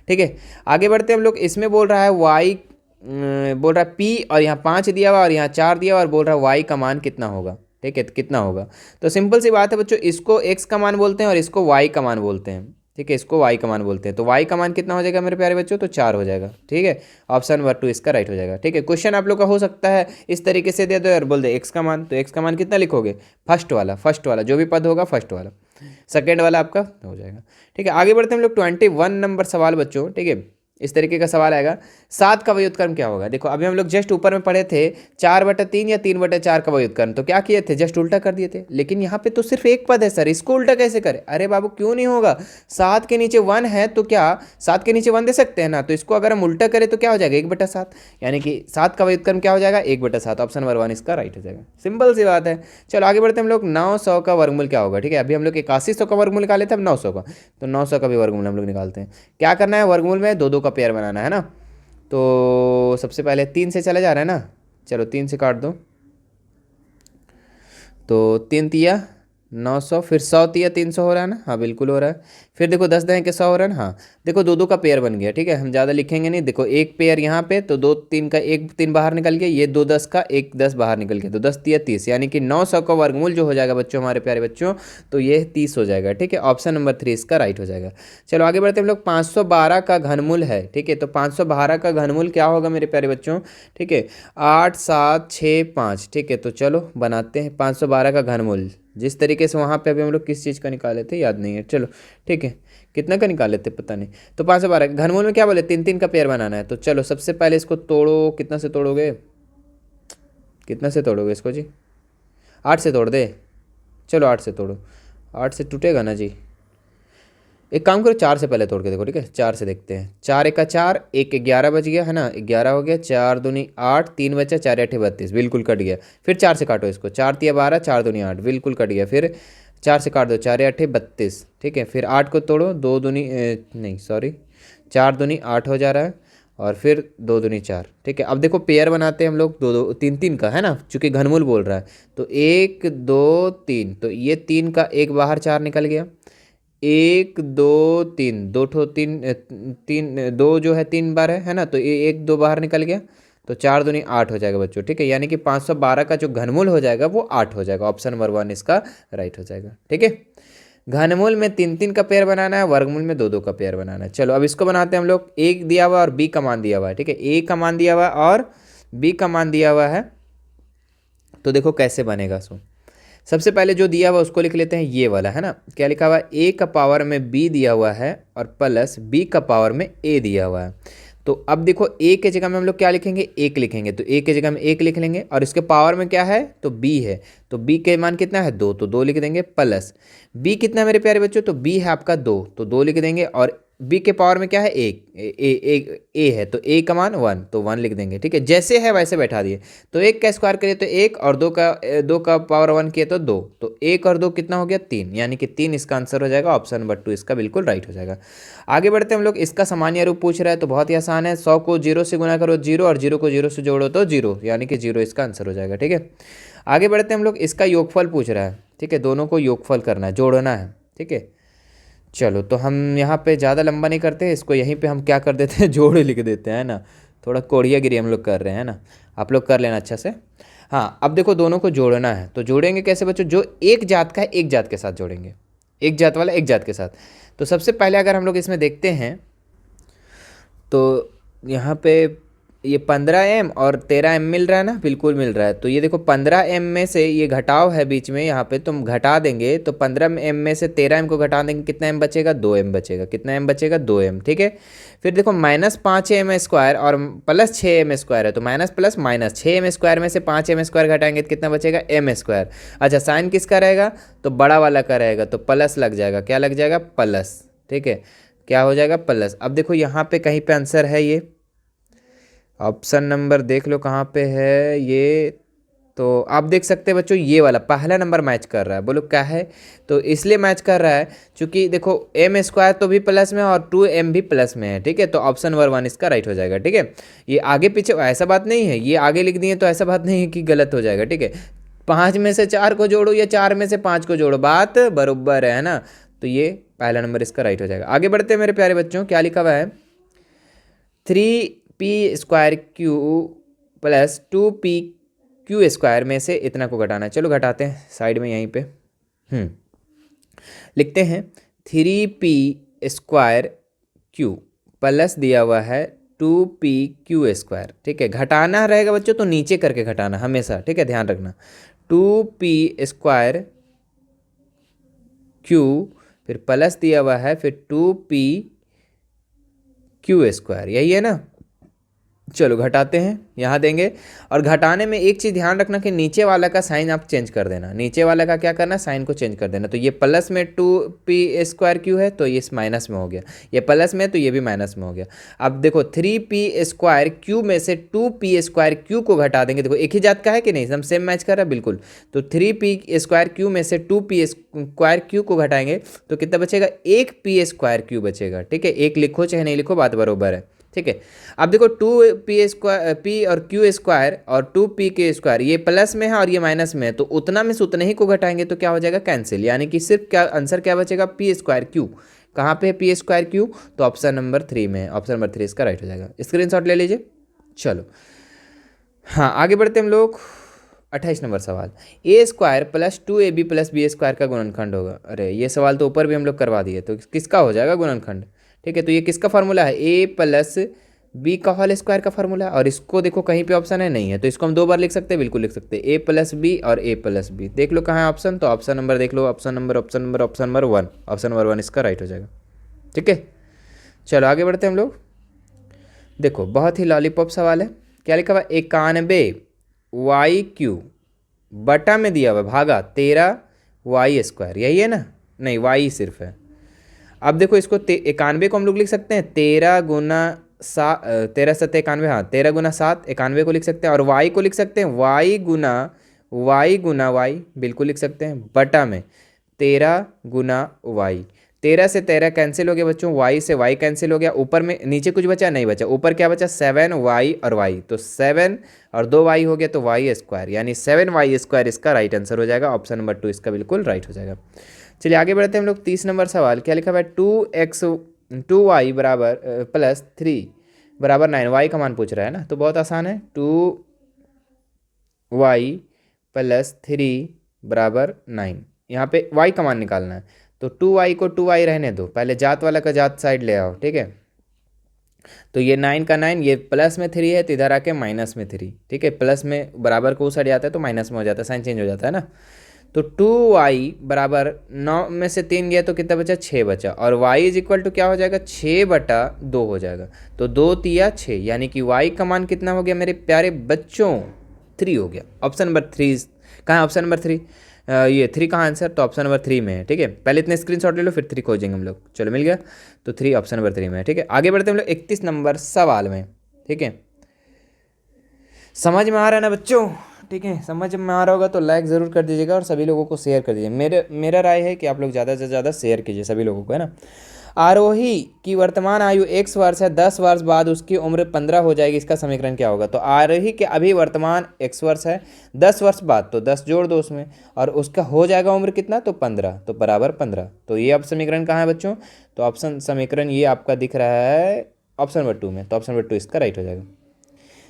[SPEAKER 1] ठीक है। आगे बढ़ते हैं हम लोग। इसमें बोल रहा है वाई, बोल रहा है पी, और यहाँ 5 दिया हुआ और यहाँ 4 दिया हुआ, और बोल रहा है वाई का मान कितना होगा, ठीक है। तो कितना होगा, तो सिंपल सी बात है बच्चों, इसको एक्स का मान बोलते हैं और इसको वाई का मान बोलते हैं, ठीक है। इसको वाई का मान बोलते हैं, तो वाई का मान कितना हो जाएगा मेरे प्यारे बच्चों, तो 4 हो जाएगा, ठीक है। ऑप्शन नंबर 2 इसका राइट हो जाएगा, ठीक है। क्वेश्चन आप लोग का हो सकता है इस तरीके से दे दो यार, बोल दे एक्स का मान, तो एक्स का मान कितना लिखोगे, फर्स्ट वाला जो भी पद होगा फर्स्ट वाला, सेकेंड वाला आपका हो जाएगा, ठीक है। आगे बढ़ते हैं हम लोग 21 नंबर सवाल बच्चों, ठीक है। इस तरीके का सवाल आएगा, 7 का व्युत्क्रम क्या होगा। देखो अभी हम लोग जस्ट ऊपर में पढ़े थे 4/3 या 3/4 का व्युत्क्रम, तो क्या किए थे, जस्ट उल्टा कर दिए थे। लेकिन यहाँ पे तो सिर्फ एक पद है सर, इसको उल्टा कैसे करें, अरे बाबू क्यों नहीं होगा, 7 के नीचे 1 है तो क्या 7 के नीचे 1 दे सकते हैं ना, तो इसको अगर हम उल्टा करें तो क्या हो जाएगा, 1/7, यानी कि 7 का व्युत्क्रम क्या हो जाएगा, 1/7। ऑप्शन नंबर 1 इसका राइट हो जाएगा, सिंपल सी बात है। चलो आगे बढ़ते हम लोग। 900 का वर्गमूल क्या होगा, ठीक है। अभी हम लोग 8100 का वर्गमूल निकाले थे, अब 900 का, तो 900 का भी वर्गमूल हम लोग निकालते हैं। क्या करना है, वर्गमूल में 2 2 का पेयर बनाना है ना। तो सबसे पहले 3 से चला जा रहा है ना, चलो 3 से काट दो, तो 3 तिया 900, फिर 100 तिया 300 हो रहा है ना, हाँ बिल्कुल हो रहा है। फिर देखो 10 दहें के 100 हो रहा है ना, हाँ देखो 2 2 का पेयर बन गया, ठीक है। हम ज़्यादा लिखेंगे नहीं, देखो एक पेयर यहाँ पे, तो 2 3 का 1 3 बाहर निकल गया, ये 2 10 का 1 10 बाहर निकल गया, तो 10 तिया 30, यानी कि 900 का वर्गमूल जो हो जाएगा बच्चों, हमारे प्यारे बच्चों, तो ये 30 हो जाएगा, ठीक है। ऑप्शन नंबर 3 इसका राइट हो जाएगा। चलो आगे बढ़ते हम लोग। 512 का घनमूल है, ठीक है। तो 512 का घनमूल क्या होगा मेरे प्यारे बच्चों, ठीक है, 8 7 6 5, ठीक है। तो चलो बनाते हैं 512 का घनमूल, जिस तरीके से वहाँ पे अभी हम लोग किस चीज़ का निकाले थे याद नहीं है, चलो ठीक है, कितना का निकाले थे पता नहीं। तो 512 घनमूल में क्या बोले, 3 3 का पेयर बनाना है। तो चलो सबसे पहले इसको तोड़ो, कितना से तोड़ोगे, कितना से तोड़ोगे इसको जी, 8 से तोड़ दे, चलो 8 से तोड़ो, 8 से टूटेगा ना जी। एक काम करो 4 से पहले तोड़ के देखो, ठीक है। 4 से देखते हैं, 4 1 4, 1 11 बच गया है ना, 11 हो गया, 4 दूनी 8, 3 बचा, 4 8 32, बिल्कुल कट गया। फिर 4 से काटो इसको, 4 3 12, 4 दूनी 8, बिल्कुल कट गया। फिर 4 से काट दो, 4 8 32, ठीक है। फिर 8 को तोड़ो, 2 दूनी नहीं सॉरी 4 दूनी 8 हो जा रहा है, और फिर 2 दूनी 4, ठीक है। अब देखो पेयर बनाते हैं हम लोग 2 2 3 3 का है ना, चूंकि घनमूल बोल रहा है, तो 1 2 3, तो ये 3 का 1 बाहर 4 निकल गया, 1 2 3, 2 ठो 3 3 2 जो है 3 बार है ना, तो ये 1 2 बाहर निकल गया, तो 4 दूनी 8 हो जाएगा बच्चों, ठीक है। यानी कि 512 का जो घनमूल हो जाएगा वो 8 हो जाएगा। ऑप्शन नंबर 1 इसका राइट हो जाएगा, ठीक है। घनमूल में 3 3 का पेयर बनाना है, वर्गमूल में 2 2 का पेयर बनाना है। चलो अब इसको बनाते हैं हम लोग। एक दिया हुआ और बी का मान दिया हुआ है, ठीक है। ए का मान दिया हुआ और बी का मान दिया हुआ है, तो देखो कैसे बनेगा। सो सबसे पहले जो दिया हुआ उसको लिख लेते हैं, ये वाला है ना, क्या लिखा हुआ है, ए का पावर में बी दिया हुआ है और प्लस बी का पावर में ए दिया हुआ है। तो अब देखो ए के जगह में हम लोग क्या लिखेंगे, 1 लिखेंगे, तो ए के जगह में 1 लिख लेंगे, और इसके पावर में क्या है, तो बी है, तो बी के मान कितना है 2, तो 2 लिख देंगे, प्लस बी कितना है मेरे प्यारे बच्चों, तो बी है आपका 2, तो 2 लिख देंगे, और बी के पावर में क्या है एक ए है, तो ए का मान 1, तो 1 लिख देंगे। ठीक है, जैसे है वैसे बैठा दिए। तो 1 का स्क्वायर करिए तो 1, और 2 का पावर 1 किए तो 2, तो 1 और 2 कितना हो गया 3, यानी कि 3 इसका आंसर हो जाएगा। ऑप्शन नंबर 2 इसका बिल्कुल राइट हो जाएगा। आगे बढ़ते हैं हम लोग। इसका सामान्य रूप पूछ रहा है तो बहुत ही आसान है। 100 को 0 से गुना करो 0, और 0 को 0 से जोड़ो तो 0, यानी कि 0 इसका आंसर हो जाएगा। ठीक है, आगे बढ़ते हैं हम लोग। इसका योगफल पूछ रहा है। ठीक है, दोनों को योगफल करना है, जोड़ना है। ठीक है, चलो तो हम यहाँ पे ज़्यादा लंबा नहीं करते, इसको यहीं पे हम क्या कर देते हैं, जोड़ लिख देते हैं ना। थोड़ा कोढ़ियागिरी हम लोग कर रहे हैं ना, आप लोग कर लेना अच्छा से। हाँ, अब देखो दोनों को जोड़ना है, तो जोड़ेंगे कैसे बच्चों? जो एक जात का है एक जात के साथ जोड़ेंगे, एक जात वाला एक जात के साथ। तो सबसे पहले अगर हम लोग इसमें देखते हैं तो यहाँ पे ये 15m और 13m मिल रहा है ना, बिल्कुल मिल रहा है। तो ये देखो 15m में से ये घटाव है बीच में, यहाँ पे तुम घटा देंगे तो 15m में से 13m को घटा देंगे, कितना m बचेगा? 2m बचेगा। कितना m बचेगा? 2m। ठीक है, फिर देखो -5m² और +6m² है, तो माइनस प्लस माइनस 6m² में से 5m² घटाएंगे तो कितना बचेगा? m²। अच्छा, साइन किसका रहेगा? तो बड़ा वाला का रहेगा, तो प्लस लग जाएगा। क्या लग जाएगा? प्लस। ठीक है, क्या हो जाएगा? प्लस। अब देखो यहाँ पे कहीं पे आंसर है, ये ऑप्शन नंबर देख लो कहाँ पे है ये। तो आप देख सकते हैं बच्चों, ये वाला पहला नंबर मैच कर रहा है। बोलो क्या है? तो इसलिए मैच कर रहा है क्योंकि देखो m² तो भी प्लस में और 2m भी प्लस में है। ठीक है, तो ऑप्शन नंबर 1 इसका राइट हो जाएगा। ठीक है, ये आगे पीछे ऐसा बात नहीं है, ये आगे लिख दिए तो ऐसा बात नहीं है कि गलत हो जाएगा। ठीक है, 5 में से 4 को जोड़ो या 4 में से 5 को जोड़ो, बात बराबर है ना। तो ये पहला नंबर इसका राइट हो जाएगा। आगे बढ़ते हैं मेरे प्यारे बच्चों, क्या लिखा हुआ है? 3p² प्लस 2pq² में से इतना को घटाना है। चलो घटाते हैं साइड में यहीं पे। लिखते हैं 3p² प्लस दिया हुआ है 2pq²। ठीक है, घटाना रहेगा बच्चों तो नीचे करके घटाना हमेशा। ठीक है, ध्यान रखना। 2p² फिर प्लस दिया हुआ है, फिर 2pq², यही है ना। चलो घटाते हैं, यहाँ देंगे। और घटाने में एक चीज़ ध्यान रखना कि नीचे वाला का साइन आप चेंज कर देना। नीचे वाला का क्या करना? साइन को चेंज कर देना। तो ये प्लस में 2p² है तो ये माइनस में हो गया, ये प्लस में तो ये भी माइनस में हो गया। अब देखो 3p² में से 2p² को घटा देंगे। देखो एक ही जात का है कि नहीं, एकदम सेम मैच कर रहा है बिल्कुल। तो 3p² में से 2p² को घटाएंगे तो कितना बचेगा? 1p² बचेगा। ठीक है, एक लिखो चाहे नहीं लिखो, बात बरोबर है। ठीक है, अब देखो 2p² और q² और 2pk² ये प्लस में है और ये माइनस में है, तो उतना में से उतने ही को घटाएंगे तो क्या हो जाएगा? कैंसिल। यानी कि सिर्फ क्या आंसर क्या बचेगा? p²q। कहाँ पे है p²q? तो ऑप्शन नंबर 3 में है। ऑप्शन नंबर 3 इसका राइट हो जाएगा। स्क्रीनशॉट ले लीजिए। चलो हाँ, आगे बढ़ते हम लोग। 28 नंबर सवाल, a² plus 2ab plus b² का गुणनखंड होगा। अरे ये सवाल तो ऊपर भी हम लोग करवा दिए, तो किसका हो जाएगा गुणनखंड? ठीक है, तो ये किसका फार्मूला है? a प्लस b का होल स्क्वायर का फार्मूला। और इसको देखो कहीं पे ऑप्शन है नहीं है, तो इसको हम 2 बार लिख सकते हैं, बिल्कुल लिख सकते हैं। a प्लस b और a प्लस b, देख लो कहाँ है ऑप्शन। तो ऑप्शन नंबर देख लो, ऑप्शन नंबर 1। ऑप्शन नंबर 1 इसका राइट हो जाएगा। ठीक है, चलो आगे बढ़ते हैं हम लोग। देखो बहुत ही लॉलीपॉप सवाल है। क्या लिखा हुआ? 91y³ बटा में दिया हुआ भागा 13y², यही है ना? नहीं, y सिर्फ है। अब देखो इसको 91 को हम लोग लिख सकते हैं 13 गुना 7, 13 7 91, हाँ 13 गुना 7 91 को लिख सकते हैं। और y को लिख सकते हैं y गुना y, बिल्कुल लिख सकते हैं, बटा में 13 गुना y। 13 से 13 कैंसिल हो गया बच्चों, y से y कैंसिल हो गया। ऊपर में नीचे कुछ बचा? नहीं बचा। ऊपर क्या बचा? 7y और y, तो 7 और 2y हो गया तो y², यानी 7y² इसका राइट आंसर हो जाएगा। ऑप्शन नंबर 2 इसका बिल्कुल राइट हो जाएगा। चलिए आगे बढ़ते हैं हम लोग। 30 नंबर सवाल, क्या लिखा हुआ है? 2y बराबर प्लस 3 बराबर 9, y का मान पूछ रहा है ना, तो बहुत आसान है। 2y प्लस 3 बराबर 9, यहाँ पे y का मान निकालना है। तो 2y को 2y रहने दो, पहले जात वाला का जात साइड ले आओ। ठीक है, तो ये 9 का 9, ये प्लस में 3 है तो इधर आके माइनस में 3। ठीक है, प्लस में बराबर को उस साइड जाता है तो माइनस में हो जाता है, साइन चेंज हो जाता है ना। तो 2y बराबर 9 में से 3 गया तो कितना बचा? 6 बचा। और y इज इक्वल टू क्या हो जाएगा? 6/2 हो जाएगा। तो 2 तिया 6, यानी कि y का मान कितना हो गया मेरे प्यारे बच्चों? 3 हो गया। ऑप्शन नंबर 3 कहाँ है? ऑप्शन नंबर 3 ये 3 कहाँ आंसर, तो ऑप्शन नंबर 3 में है। ठीक है, पहले इतने स्क्रीनशॉट ले लो फिर 3 खोजेंगे हम लोग। चलो मिल गया, तो 3 ऑप्शन नंबर 3 में है। ठीक है, आगे बढ़ते हम लोग 31 नंबर सवाल में। ठीक है, समझ में आ रहा है ना बच्चों? ठीक है, समझ में आ रहा होगा तो लाइक ज़रूर कर दीजिएगा और सभी लोगों को शेयर कर दीजिए। मेरा राय है कि आप लोग ज़्यादा से ज़्यादा शेयर कीजिए सभी लोगों को, है ना। आरोही की वर्तमान आयु x वर्ष है, 10 वर्ष बाद उसकी उम्र 15 हो जाएगी, इसका समीकरण क्या होगा? तो आरोही के अभी वर्तमान x वर्ष है, 10 वर्ष बाद तो 10 जोड़ दो उसमें, और उसका हो जाएगा उम्र कितना, तो 15, तो बराबर 15। तो ये अब समीकरण कहाँ है बच्चों? तो ऑप्शन समीकरण ये आपका दिख रहा है ऑप्शन नंबर 2 में, तो ऑप्शन नंबर 2 इसका राइट हो जाएगा।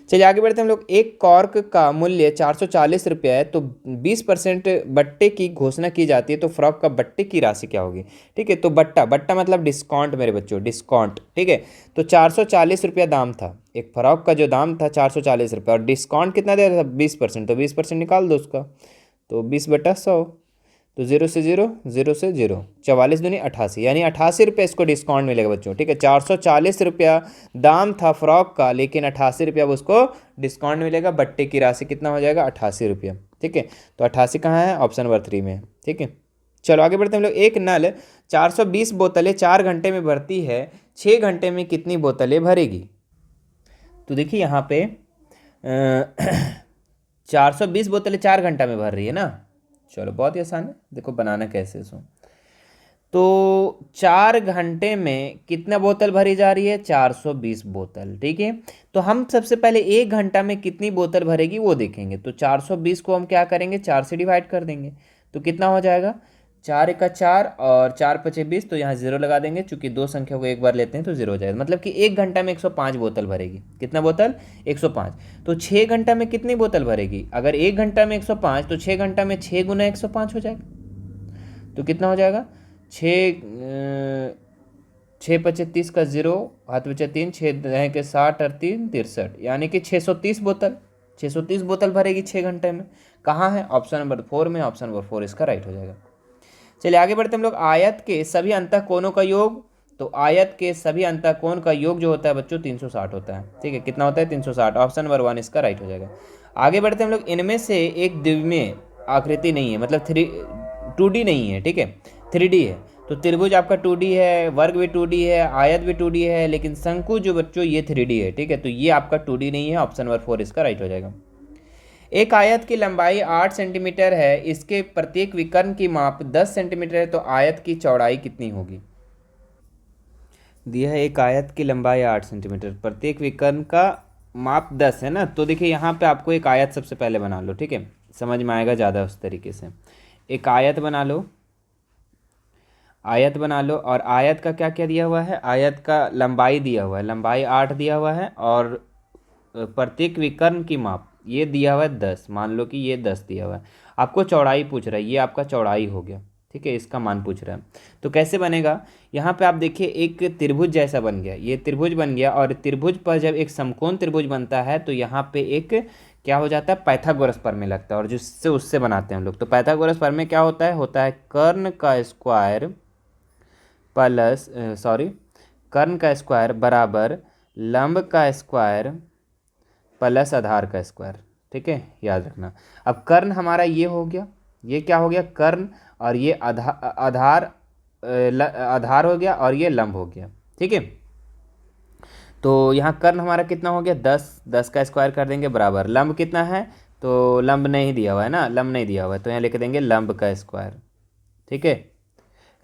[SPEAKER 1] चलिए आगे बढ़ते हैं हम लोग। एक कॉर्क का मूल्य 440 रुपये है, तो 20% बट्टे की घोषणा की जाती है, तो फ्रॉक का बट्टे की राशि क्या होगी? ठीक है, तो बट्टा मतलब डिस्काउंट मेरे बच्चों, डिस्काउंट। ठीक है, तो 440 रुपया दाम था, एक फ्रॉक का जो दाम था 440 रुपये, और डिस्काउंट कितना दे रहा था? 20%, तो 20% निकाल दो उसका, तो 20/100, तो 0 से 0, 0 से 0, 44 दूनी 88, यानी 88 रुपये इसको डिस्काउंट मिलेगा बच्चों। ठीक है, 440 रुपया दाम था फ्रॉक का, लेकिन 88 रुपया अब उसको डिस्काउंट मिलेगा। बट्टे की राशि कितना हो जाएगा? 88 रुपया। ठीक है, तो 88 कहाँ है? ऑप्शन नंबर 3 में। ठीक है, चलो आगे बढ़ते हैं हम लोग। एक नल 420 बोतलें 4 घंटे में भरती है, 6 घंटे में कितनी बोतलें भरेगी? तो देखिए यहाँ पे 420 बोतलें 4 घंटा में भर रही है ना। चलो बहुत ही आसान है, देखो बनाना कैसे सो। तो 4 घंटे में कितना बोतल भरी जा रही है? 420 बोतल। ठीक है, तो हम सबसे पहले 1 घंटा में कितनी बोतल भरेगी वो देखेंगे। तो 420 को हम क्या करेंगे? 4 से डिवाइड कर देंगे, तो कितना हो जाएगा? 4 का 4 और 4 पचे 20, तो यहाँ 0 लगा देंगे, चूंकि दो संख्या को एक बार लेते हैं तो 0 हो जाएगा। मतलब कि 1 घंटा में 105 बोतल भरेगी। कितना बोतल? 105। तो 6 घंटा में कितनी बोतल भरेगी? अगर 1 घंटा में 105, तो 6 घंटा में 6 गुना 105 हो जाएगा, तो कितना हो जाएगा? 6 पचे 30 का 0, हाथ बचे 3, 6 के 60 और 3 63, यानी कि 630 बोतल, 630 बोतल भरेगी 6 घंटे में। कहाँ है? ऑप्शन नंबर 4 में, ऑप्शन नंबर 4 इसका राइट हो जाएगा। चलिए आगे बढ़ते हम लोग। आयत के सभी अंतःकोणों का योग, तो आयत के सभी अंतःकोण का योग जो होता है बच्चों 360 होता है। ठीक है, कितना होता है? 360, ऑप्शन नंबर 1 इसका राइट हो जाएगा। आगे बढ़ते हम लोग। इनमें से एक द्विमीय आकृति नहीं है, मतलब 2D नहीं है। ठीक है, 3D है। तो त्रिभुज आपका 2D है, वर्ग भी 2D है, आयत भी 2D है, लेकिन शंकु जो बच्चों ये 3D है। ठीक है, तो ये आपका 2D नहीं है, ऑप्शन नंबर 4 इसका राइट हो जाएगा। एक आयत की लंबाई 8 सेंटीमीटर है, इसके प्रत्येक विकर्ण की माप 10 सेंटीमीटर है, तो आयत की चौड़ाई कितनी होगी? दिया है एक आयत की लंबाई 8 सेंटीमीटर, प्रत्येक विकर्ण का माप 10 है ना। तो देखिए यहाँ पे आपको एक आयत सबसे पहले बना लो। ठीक है, समझ में आएगा ज़्यादा उस तरीके से। एक आयत बना लो, आयत बना लो, और आयत का क्या क्या दिया हुआ है? आयत का लंबाई दिया हुआ है, लंबाई 8 दिया हुआ है, और प्रत्येक विकर्ण की माप ये दिया हुआ है 10, मान लो कि ये 10 दिया हुआ है। आपको चौड़ाई पूछ रहा है, ये आपका चौड़ाई हो गया। ठीक है, इसका मान पूछ रहा है, तो कैसे बनेगा? यहाँ पे आप देखिए एक त्रिभुज जैसा बन गया, ये त्रिभुज बन गया, और त्रिभुज पर जब एक समकोण त्रिभुज बनता है तो यहाँ पे एक क्या हो जाता है? पाइथागोरस प्रमेय लगता है, और जिससे उससे बनाते हैं हम लोग। तो पाइथागोरस प्रमेय क्या होता है? कर्ण का स्क्वायर प्लस कर्ण का स्क्वायर बराबर लंब का स्क्वायर प्लस आधार का स्क्वायर। ठीक है, याद रखना। अब कर्ण हमारा ये हो गया, ये क्या हो गया? कर्ण, और ये आधार हो गया, और ये लंब हो गया। ठीक है, तो यहाँ कर्ण हमारा कितना हो गया? 10 का स्क्वायर कर देंगे बराबर लंब कितना है? तो लंब नहीं दिया हुआ है ना, लंब नहीं दिया हुआ है, तो यहाँ लिख देंगे लंब का स्क्वायर। ठीक है,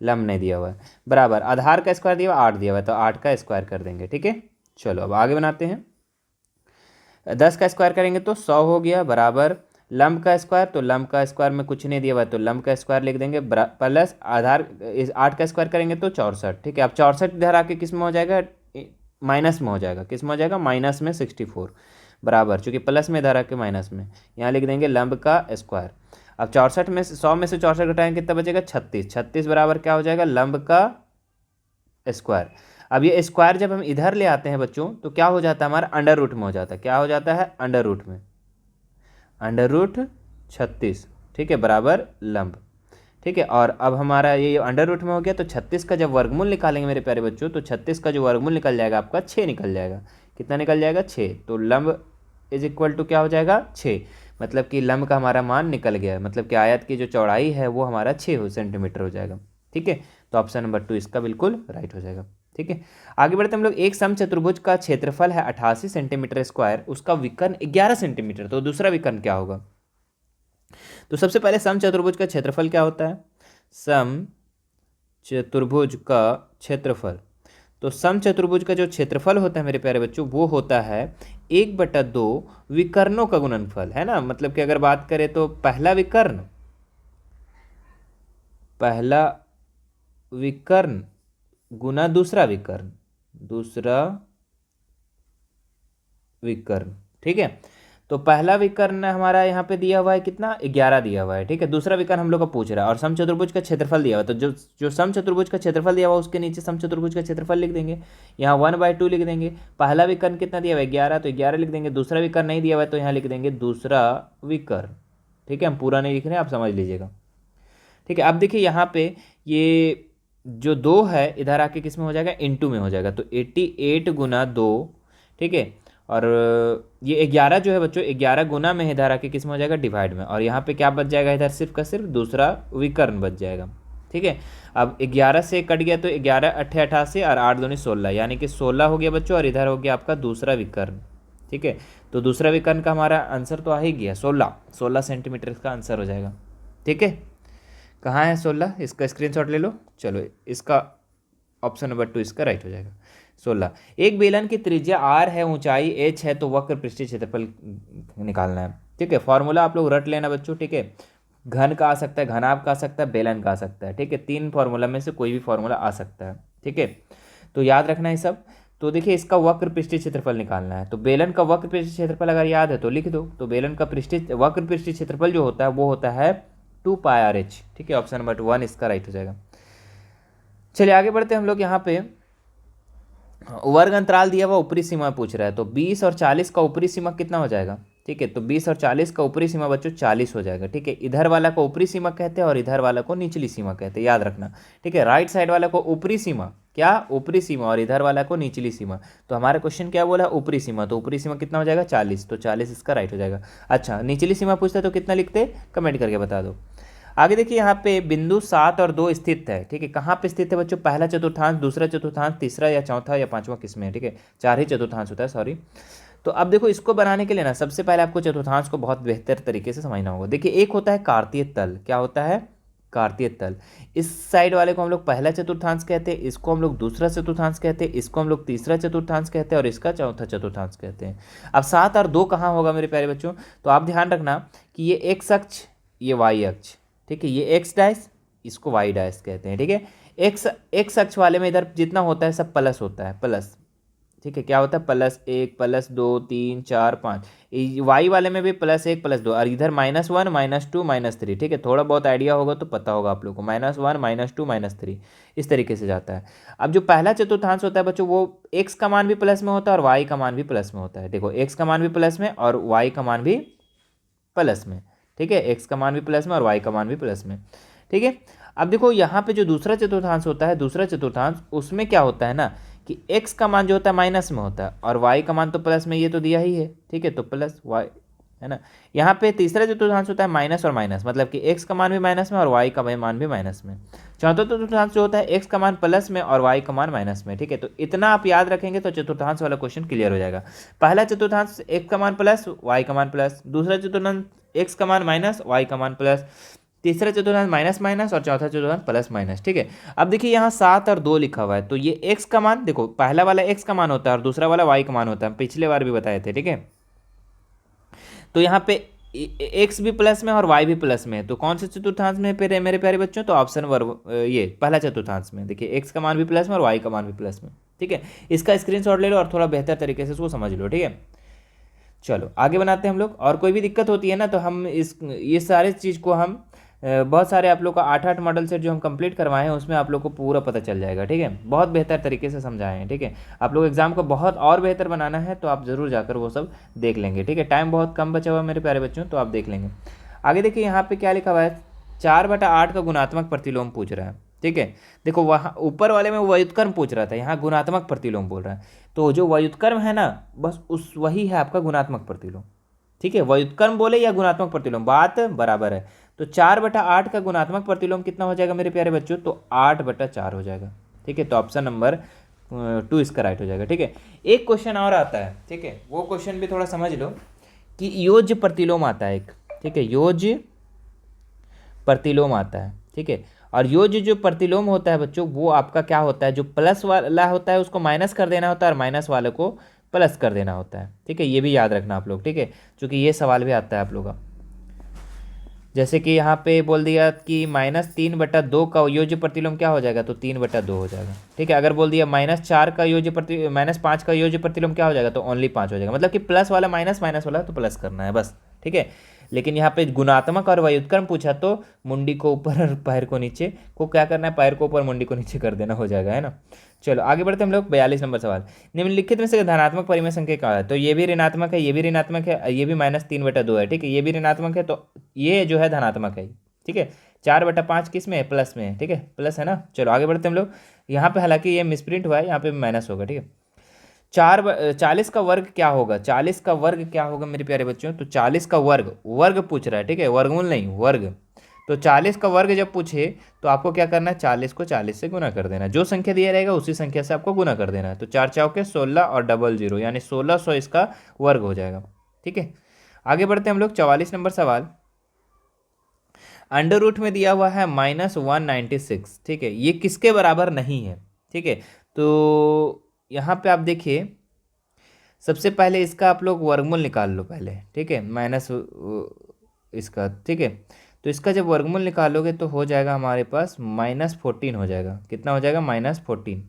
[SPEAKER 1] लंब नहीं दिया हुआ है, बराबर आधार का स्क्वायर दिया हुआ 8 दिया हुआ है, तो 8 का स्क्वायर कर देंगे। ठीक है, चलो अब आगे बनाते हैं। 10 का स्क्वायर करेंगे तो 100 हो गया, बराबर लंब का स्क्वायर, तो लंब का स्क्वायर में कुछ नहीं दिया हुआ है, तो लंब का स्क्वायर लिख देंगे, प्लस आधार 8 का स्क्वायर करेंगे तो 64। ठीक है, अब 64 इधर आके किस में हो जाएगा? माइनस में हो जाएगा। किस में हो जाएगा? माइनस में 64, बराबर, चूँकि प्लस में इधर आके माइनस में, यहाँ लिख देंगे लंब का स्क्वायर। अब 64 में 100 में से 64 घटाएंगे कितना बचेगा? 36, 36 बराबर क्या हो जाएगा? लंब का स्क्वायर। अब ये स्क्वायर जब हम इधर ले आते हैं बच्चों, तो क्या हो जाता है? हमारा अंडर रूट में हो जाता है। क्या हो जाता है? अंडर रूट में, अंडर रूट 36। ठीक है, बराबर लंब। ठीक है, और अब हमारा ये अंडर रूट में हो गया, तो 36 का जब वर्गमूल निकालेंगे मेरे प्यारे बच्चों, तो 36 का जो वर्गमूल निकल जाएगा आपका 6 निकल जाएगा। कितना निकल जाएगा? 6। तो लंब इज इक्वल टू क्या हो जाएगा? 6। मतलब कि लंब का हमारा मान निकल गया, मतलब कि आयत की जो चौड़ाई है वो हमारा 6 सेंटीमीटर हो जाएगा। ठीक है, तो ऑप्शन नंबर 2 इसका बिल्कुल राइट हो जाएगा। ठीक है, आगे बढ़ते हम लोग। एक समचतुर्भुज का क्षेत्रफल है 88 सेंटीमीटर स्क्वायर, उसका विकर्ण 11 सेंटीमीटर, तो दूसरा विकर्ण क्या होगा? तो सबसे पहले समचतुर्भुज का क्षेत्रफल क्या होता है? समचतुर्भुज का क्षेत्रफल, तो समचतुर्भुज का जो क्षेत्रफल होता है मेरे प्यारे बच्चों, वो होता है 1/2 विकर्णों का गुणनफल, है ना। मतलब कि अगर बात करें तो पहला विकर्ण गुना दूसरा विकर्ण। ठीक है, तो पहला विकर्ण हमारा यहाँ पे दिया हुआ है कितना? 11 दिया हुआ है। ठीक है, दूसरा विकर्ण हम लोग का पूछ रहा है और समचतुर्भुज का क्षेत्रफल दिया हुआ है, तो जो समचतुर्भुज का क्षेत्रफल दिया हुआ उसके नीचे समचतुर्भुज का क्षेत्रफल लिख देंगे। यहाँ 1/2 लिख देंगे। पहला विकर्ण कितना दिया हुआ है? 11, तो 11 लिख देंगे। दूसरा विकर्ण नहीं दिया हुआ है तो यहाँ लिख देंगे दूसरा विकर्ण। ठीक है, हम पूरा नहीं लिख रहे हैं, आप समझ लीजिएगा। ठीक है, अब देखिए यहाँ पे ये जो 2 है इधर आके किस में हो जाएगा? इनटू में हो जाएगा, तो 88 गुना 2। ठीक है, और ये 11 जो है बच्चों 11 गुना में इधर आके किस में हो जाएगा? डिवाइड में, और यहाँ पे क्या बच जाएगा? इधर सिर्फ का सिर्फ दूसरा विकर्ण बच जाएगा। ठीक है, अब 11 से कट गया तो 11 8 88 और 8 दूनी 16, यानी कि 16 हो गया बच्चों, और इधर हो गया आपका दूसरा विकर्ण। ठीक है, तो दूसरा विकर्ण का हमारा आंसर तो आ ही गया 16 सेंटीमीटर इसका आंसर हो जाएगा। ठीक है, कहाँ है 16? इसका स्क्रीनशॉट ले लो। चलो, इसका ऑप्शन नंबर 2 इसका राइट हो जाएगा 16। एक बेलन की त्रिज्या r है, ऊंचाई h है, तो वक्र पृष्ठीय क्षेत्रफल निकालना है। ठीक है, फॉर्मूला आप लोग रट लेना बच्चों। ठीक है, घन का आ सकता है, घनाभ का आ सकता है, बेलन का आ सकता है। ठीक है, 3 फॉर्मूला में से कोई भी फॉर्मूला आ सकता है। ठीक है, तो याद रखना है सब। तो देखिए, इसका वक्र पृष्ठीय क्षेत्रफल निकालना है, तो बेलन का वक्र पृष्ठीय क्षेत्रफल अगर याद है तो लिख दो। तो बेलन का वक्र पृष्ठीय क्षेत्रफल जो होता है वो होता है 2πrh। ठीक है, ऑप्शन नंबर 1 इसका राइट हो जाएगा। चलिए आगे बढ़ते हैं हम लोग। यहाँ पे वर्ग अंतराल दिया हुआ ऊपरी सीमा पूछ रहा है, तो 20 और 40 का ऊपरी सीमा कितना हो जाएगा? ठीक है, तो 20 और 40 का ऊपरी सीमा बच्चों 40 हो जाएगा। ठीक है, इधर वाला को ऊपरी सीमा कहते हैं और इधर वाला को निचली सीमा कहते हैं, याद रखना। ठीक है, राइट साइड वाला को ऊपरी सीमा, क्या? ऊपरी सीमा, और इधर वाला को निचली सीमा। तो हमारा क्वेश्चन क्या बोला? ऊपरी सीमा, तो ऊपरी सीमा कितना हो जाएगा? 40, तो 40 इसका राइट हो जाएगा। अच्छा, निचली सीमा पूछता है तो कितना लिखते? कमेंट करके बता दो। आगे देखिए, यहाँ पे बिंदु 7 और 2 स्थित है। ठीक है, कहाँ पे स्थित है बच्चों? पहला चतुर्थांश, दूसरा चतुर्थांश, तीसरा या चौथा या पांचवा किसमें है? ठीक है, 4 ही चतुर्थांश होता है, सॉरी। तो अब देखो, इसको बनाने के लिए ना सबसे पहले आपको चतुर्थांश को बहुत बेहतर तरीके से समझना होगा। देखिए, एक होता है कार्तीय तल। क्या होता है? कार्तीय तल। इस साइड वाले को हम लोग पहला चतुर्थांश कहते हैं, इसको हम लोग दूसरा चतुर्थांश कहते हैं, इसको हम लोग तीसरा चतुर्थांश कहते हैं, और इसका चौथा चतुर्थांश कहते हैं। अब 7 और 2 कहाँ होगा मेरे प्यारे बच्चों? तो आप ध्यान रखना कि ये एक्स अक्ष, ये वाई अक्ष। ठीक है, ये एक्स डैश, इसको वाई डैश कहते हैं। ठीक है, एक्स अक्ष वाले में इधर जितना होता है सब प्लस होता है, प्लस। ठीक है, क्या होता है? +1 +2 3 4 5। वाई वाले में भी +1 +2, और इधर -1 -2 -3। ठीक है, थोड़ा बहुत आइडिया होगा तो पता होगा आप लोग को, -1 -2 -3 इस तरीके से जाता है। अब जो पहला चतुर्थांश होता है बच्चों, वो एक्स का मान भी प्लस में होता है और वाई का मान भी प्लस में होता है। देखो, एक्स का मान भी प्लस में और वाई का मान भी प्लस में। ठीक है, एक्स का मान भी प्लस में और वाई का मान भी प्लस में। ठीक है, अब देखो यहाँ पे जो दूसरा चतुर्थांश होता है, दूसरा चतुर्थांश, उसमें क्या होता है ना कि एक्स का मान जो होता है माइनस में होता है और वाई का मान तो प्लस में, ये तो दिया ही है। ठीक है, तो प्लस वाई, है ना। यहाँ पे तीसरा चतुर्थांश होता है माइनस और माइनस, मतलब कि एक्स का मान भी माइनस में और वाई का मान भी माइनस में। चौथा चतुर्थांश जो होता है एक्स का मान प्लस में और वाई का मान माइनस में। ठीक है, तो इतना आप याद रखेंगे तो चतुर्थांश वाला क्वेश्चन क्लियर हो जाएगा। पहला चतुर्थांश एक्स का मान प्लस, वाई का मान प्लस। दूसरा चतुर्थांश एक्स का मान माइनस, वाई का मान प्लस। तीसरा चतुर्थांश माइनस माइनस, और चौथा चतुर्थांश प्लस माइनस। ठीक है, अब देखिए यहाँ 7 और 2 लिखा हुआ है, तो ये एक्स का मान, देखो पहला वाला एक्स का मान होता है और दूसरा वाला वाई का मान होता है, पिछले बार भी बताए थे। ठीक है, तो यहाँ पे एक्स भी प्लस में और वाई भी प्लस में है, तो कौन से चतुर्थांश में फिर मेरे प्यारे बच्चों? तो ऑप्शन ये पहला चतुर्थांश में। देखिए, एक्स का मान भी प्लस में और वाई का मान भी प्लस में। ठीक है, इसका स्क्रीनशॉट ले लो और थोड़ा बेहतर तरीके से इसको समझ लो। ठीक है, चलो आगे बनाते हैं हम लोग। और कोई भी दिक्कत होती है ना तो हम ये सारे चीज़ को हम बहुत सारे आप लोग का 8 मॉडल सेट जो हम कंप्लीट करवाए हैं उसमें आप लोग को पूरा पता चल जाएगा। ठीक है, बहुत बेहतर तरीके से समझाए हैं। ठीक है, आप लोग एग्जाम को बहुत और बेहतर बनाना है तो आप ज़रूर जाकर वो सब देख लेंगे। ठीक है, टाइम बहुत कम बचा हुआ है मेरे प्यारे बच्चों, तो आप देख लेंगे। आगे देखिए, यहाँ पे क्या लिखा हुआ है? 4/8 का गुणात्मक प्रतिलोम पूछ रहा है। ठीक है, देखो वहाँ ऊपर वाले में व्युत्क्रम पूछ रहा था, यहाँ गुणात्मक प्रतिलोम बोल रहा है। तो जो व्युत्क्रम है ना, बस वही है आपका गुणात्मक प्रतिलोम। ठीक है, व्युत्क्रम बोले या गुणात्मक प्रतिलोम, बात बराबर है। तो 4/8 का गुणात्मक प्रतिलोम कितना हो जाएगा मेरे प्यारे बच्चों, तो 8/4 हो जाएगा। ठीक है, तो ऑप्शन नंबर 2 इसका राइट हो जाएगा। ठीक है, एक क्वेश्चन और आता है, ठीक है, वो क्वेश्चन भी थोड़ा समझ लो कि योज्य प्रतिलोम आता है एक, ठीक है, योज्य प्रतिलोम आता है। ठीक है, और योज्य जो प्रतिलोम होता है बच्चों, वो आपका क्या होता है, जो प्लस वाला होता है उसको माइनस कर देना होता है और माइनस वाले को प्लस कर देना होता है। ठीक है, ये भी याद रखना आप लोग। ठीक है, क्योंकि ये सवाल भी आता है आप लोग का। जैसे कि यहाँ पे बोल दिया कि -3/2 का योज्य प्रतिलोम क्या हो जाएगा, तो 3/2 हो जाएगा। ठीक है, अगर बोल दिया -4 का योज्य प्रति -5 का योज्य प्रतिलोम क्या हो जाएगा, तो ओनली 5 हो जाएगा। मतलब कि प्लस वाला माइनस, माइनस वाला तो प्लस करना है बस। ठीक है, लेकिन यहाँ पे गुणात्मक और व्युत्क्रम पूछा तो मुंडी को ऊपर और पैर को नीचे को क्या करना है, पैर को ऊपर मुंडी को नीचे कर देना हो जाएगा, है ना। चलो आगे बढ़ते हम लोग 42 नंबर सवाल। निम्नलिखित में से धनात्मक परिमेय संख्या क्या है, तो ये भी ऋणात्मक है, ये भी ऋणात्मक है, ये भी -3/2 है। ठीक है, ये भी ऋणात्मक है, तो ये जो है धनात्मक है। ठीक है, 4/5 किस में है, प्लस में है। ठीक है, प्लस है ना। चलो आगे बढ़ते हम लोग। यहाँ पे हालांकि ये मिसप्रिंट हुआ है, यहाँ पे माइनस होगा। ठीक है, 40 का वर्ग क्या होगा, 40 का वर्ग क्या होगा मेरे प्यारे बच्चों, तो 40 का वर्ग, वर्ग पूछ रहा है। ठीक है, वर्गमूल नहीं, वर्ग। तो 40 का वर्ग जब पूछे तो आपको क्या करना है, 40 को 40 से गुना कर देना है। जो संख्या दिया रहेगा उसी संख्या से आपको गुना कर देना है। तो 4 चौके 16 और डबल 0 यानी 1600 इसका वर्ग हो जाएगा। ठीक है, आगे बढ़ते हैं हम लोग 44 नंबर सवाल। अंडर रूट में दिया हुआ है -196। ठीक है, ये किसके बराबर नहीं है। ठीक है, तो यहाँ पे आप देखिए, सबसे पहले इसका आप लोग वर्गमूल निकाल लो पहले। ठीक है, माइनस इसका। ठीक है, तो इसका जब वर्गमूल निकालोगे तो हो जाएगा हमारे पास -14 हो जाएगा। कितना हो जाएगा, -14।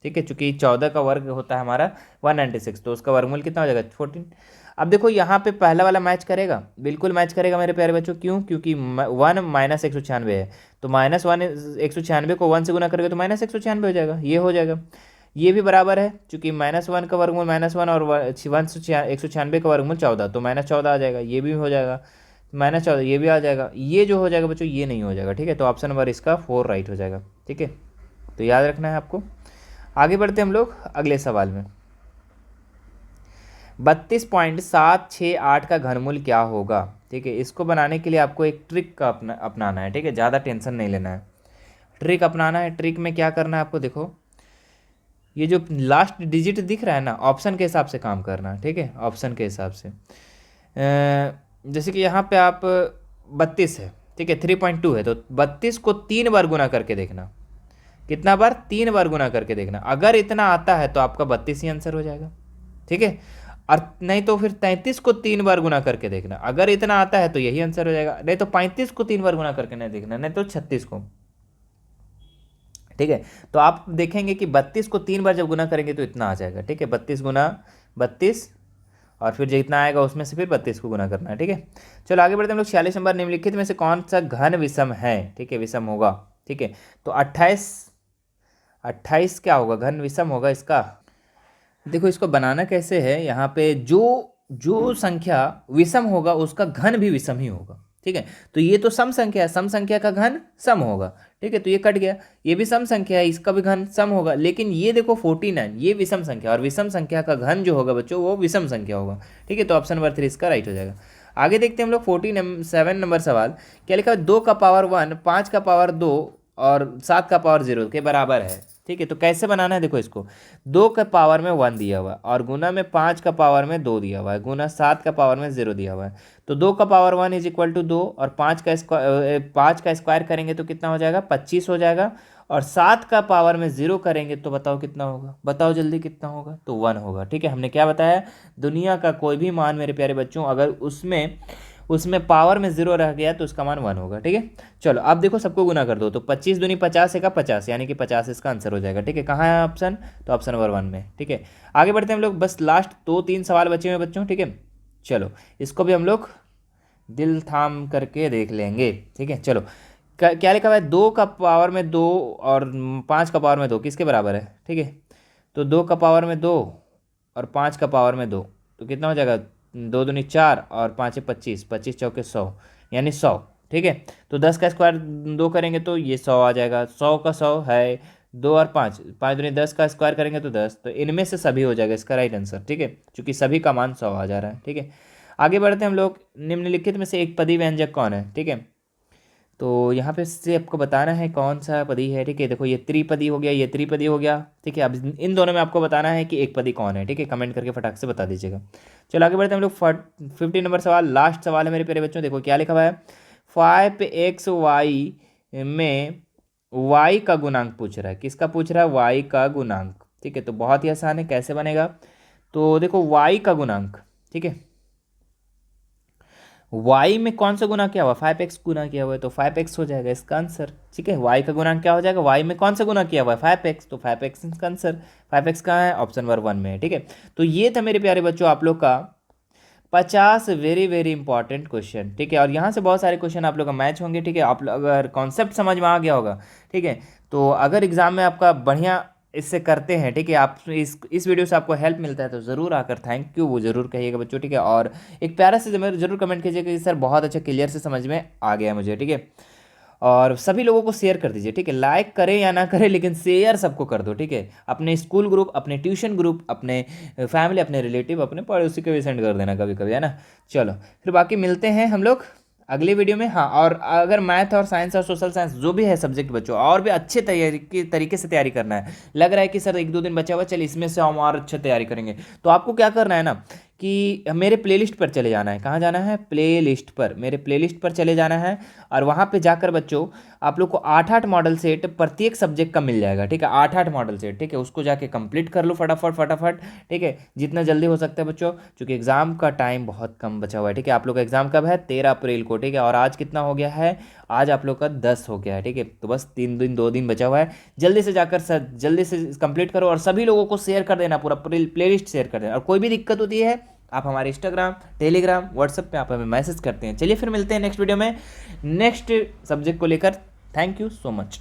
[SPEAKER 1] ठीक है, चूंकि 14 का वर्ग होता है हमारा 196, तो उसका वर्गमूल कितना हो जाएगा, 14। अब देखो यहाँ पे पहला वाला मैच करेगा, बिल्कुल मैच करेगा मेरे प्यारे बच्चों। क्यों, क्योंकि 1 -196 है, तो -1 196 को 1 से गुना करोगे तो -196 हो जाएगा, ये हो जाएगा। ये भी बराबर है, चूंकि -1 का वर्गमूल -1 और 196 का वर्गमूल 14, तो -14 आ जाएगा। ये भी हो जाएगा -14, ये भी आ जाएगा। ये जो हो जाएगा बच्चों, ये नहीं हो जाएगा। ठीक है, तो ऑप्शन नंबर इसका 4 राइट हो जाएगा। ठीक है, तो याद रखना है आपको। आगे बढ़ते हम लोग अगले सवाल में। 32.768 का घनमूल क्या होगा। ठीक है, इसको बनाने के लिए आपको एक ट्रिक का अपनाना है। ठीक है, ज़्यादा टेंशन नहीं लेना है, ट्रिक अपनाना है। ट्रिक में क्या करना है आपको, देखो ये जो लास्ट डिजिट दिख रहा है ना, ऑप्शन के हिसाब से काम करना है। ठीक है, ऑप्शन के हिसाब से। जैसे कि यहाँ पे आप 32 है, ठीक है, 3.2 है, तो 32 को 3 बार गुना करके देखना। कितना बार, 3 बार गुना करके देखना। अगर इतना आता है तो आपका 32 ही आंसर हो जाएगा। ठीक है, और नहीं तो फिर 33 को 3 बार गुना करके देखना। अगर इतना आता है तो यही आंसर हो जाएगा, नहीं तो 35 को 3 बार गुना करके नहीं देखना, नहीं तो 36 को। ठीक है, तो आप देखेंगे कि 32 को 3 बार जब गुना करेंगे तो इतना आ जाएगा। ठीक है, 32 गुना 32, और फिर जितना आएगा उसमें से फिर 32 को गुना करना है। ठीक है, चलो आगे बढ़ते हैं हम लोग। 46 नंबर, निम्नलिखित में से कौन सा घन विषम है। ठीक है, विषम होगा। ठीक है, तो 28 क्या होगा, घन विषम होगा इसका। देखो इसको बनाना कैसे है, यहाँ पे जो जो संख्या विषम होगा उसका घन भी विषम ही होगा। ठीक है, तो ये तो सम संख्या है, सम संख्या का घन सम होगा। ठीक है, तो ये कट गया, ये भी सम संख्या है, इसका भी घन सम होगा। लेकिन ये देखो 49, ये विषम संख्या, और विषम संख्या का घन जो होगा बच्चों वो विषम संख्या होगा। ठीक है, तो ऑप्शन नंबर 3 इसका राइट हो जाएगा। आगे देखते हैं हम लोग 47 नंबर सवाल। क्या लिखा है, 2 का पावर 1, 5 का पावर 2 और 7 का पावर 0 के बराबर है। ठीक है, तो कैसे बनाना है, देखो इसको 2 का पावर में 1 दिया हुआ है, और गुना में 5 का पावर में 2 दिया हुआ है, गुना 7 का पावर में 0 दिया हुआ है। तो 2 का पावर 1 इज इक्वल टू 2, और 5 का स्क्वायर करेंगे तो कितना हो जाएगा, 25 हो जाएगा। और 7 का पावर में 0 करेंगे तो बताओ कितना होगा, बताओ जल्दी कितना होगा, तो 1 होगा। ठीक है, हमने क्या बताया, दुनिया का कोई भी मान मेरे प्यारे बच्चों अगर उसमें पावर में 0 रह गया तो उसका मान 1 होगा। ठीक है, चलो अब देखो सबको गुना कर दो, तो 25 दूनी 50 है का 50, यानी कि 50 इसका आंसर हो जाएगा। ठीक है, कहाँ है ऑप्शन, तो ऑप्शन नंबर 1 में। ठीक है, आगे बढ़ते हैं हम लोग, बस लास्ट 2-3 सवाल बचे हुए बच्चों। ठीक है, चलो इसको भी हम लोग दिल थाम करके देख लेंगे। ठीक है, चलो क्या लिखा हुआ है, 2 का पावर में 2 और 5 का पावर में 2 किसके बराबर है। ठीक है, तो 2 का पावर में 2 और 5 का पावर में 2, तो कितना हो जाएगा, 2 दूनी 4 और 5 25, 25 चौके 100 यानी 100। ठीक है, तो 10 का स्क्वायर 2 करेंगे तो ये 100 आ जाएगा, 100 का 100 है, 2 और 5, 5 दूनी 10 का स्क्वायर करेंगे तो 10, तो इनमें से सभी हो जाएगा इसका राइट आंसर। ठीक है, क्योंकि सभी का मान 100 आ जा रहा है। ठीक है, आगे बढ़ते हैं हम लोग। निम्नलिखित में से एक पदी व्यंजक कौन है, ठीक है। तो यहाँ पे से आपको बताना है कौन सा पदी है, ठीक है। देखो ये त्रिपदी हो गया, ये त्रिपदी हो गया, ठीक है। अब इन दोनों में आपको बताना है कि एक पदी कौन है, ठीक है। कमेंट करके फटाक से बता दीजिएगा। चलो आगे बढ़ते हैं हम लोग। 50 नंबर सवाल, लास्ट सवाल है मेरे प्यारे बच्चों। देखो क्या लिखा हुआ है, 5xy में y का गुणांक पूछ रहा है। किसका पूछ रहा है, y का गुणांक, ठीक है। तो बहुत ही आसान है, कैसे बनेगा। तो देखो y का गुणांक, ठीक है, y में कौन सा गुना किया हुआ, 5x गुना किया हुआ है, तो 5x हो जाएगा इसका आंसर, ठीक है। y का गुणांक क्या हो जाएगा, y में कौन सा गुना किया हुआ है, 5x, तो 5x इसका आंसर। 5x कहाँ है, ऑप्शन नंबर 1 में है, ठीक है। तो ये था मेरे प्यारे बच्चों आप लोग का 50 वेरी वेरी इंपॉर्टेंट क्वेश्चन, ठीक है। और यहाँ से बहुत सारे क्वेश्चन आप लोग का मैच होंगे, ठीक है। आप लोग अगर कॉन्सेप्ट समझ में आ गया होगा, ठीक है, तो अगर एग्जाम में आपका बढ़िया इससे करते हैं, ठीक है, आप इस वीडियो से आपको हेल्प मिलता है तो ज़रूर आकर थैंक यू वो ज़रूर कहिएगा बच्चों, ठीक है। और एक प्यारा से ज़रूर कमेंट कीजिएगा कि सर बहुत अच्छा क्लियर से समझ में आ गया मुझे, ठीक है। और सभी लोगों को शेयर कर दीजिए, ठीक है। लाइक करें या ना करें लेकिन शेयर सबको कर दो, ठीक है। अपने स्कूल ग्रुप, अपने ट्यूशन ग्रुप, अपने फैमिली, अपने रिलेटिव, अपने पड़ोसी को भी सेंड कर देना कभी कभी, है ना। चलो फिर बाकी मिलते हैं हम लोग अगले वीडियो में। हाँ, और अगर मैथ और साइंस और सोशल साइंस जो भी है सब्जेक्ट बच्चों, और भी अच्छे तरीके से तैयारी करना है, लग रहा है कि सर 1-2 दिन बचा हुआ, चल इसमें से हम और अच्छे तैयारी करेंगे, तो आपको क्या करना है ना कि मेरे प्लेलिस्ट पर चले जाना है। कहाँ जाना है, प्लेलिस्ट पर, मेरे प्लेलिस्ट पर चले जाना है। और वहाँ पे जाकर बच्चों आप लोग को 8-8 मॉडल सेट प्रत्येक सब्जेक्ट का मिल जाएगा, ठीक है। 8-8 मॉडल सेट, ठीक है, उसको जाके कंप्लीट कर लो फटाफट फटाफट, ठीक है, जितना जल्दी हो सकता है बच्चों, क्योंकि एग्जाम का टाइम बहुत कम बचा हुआ है, ठीक है। आप लोग का एग्जाम कब है, 13 अप्रैल को, ठीक है। और आज कितना हो गया है, आज आप लोग का 10 हो गया है, ठीक है। तो बस 2 दिन बचा हुआ है, जल्दी से जाकर जल्दी से कंप्लीट करो और सभी लोगों को शेयर कर देना, पूरा प्लेलिस्ट शेयर कर देना। और कोई भी दिक्कत होती है आप हमारे इंस्टाग्राम, टेलीग्राम, व्हाट्सएप पे आप हमें मैसेज करते हैं। चलिए फिर मिलते हैं नेक्स्ट वीडियो में नेक्स्ट सब्जेक्ट को लेकर। Thank you so much.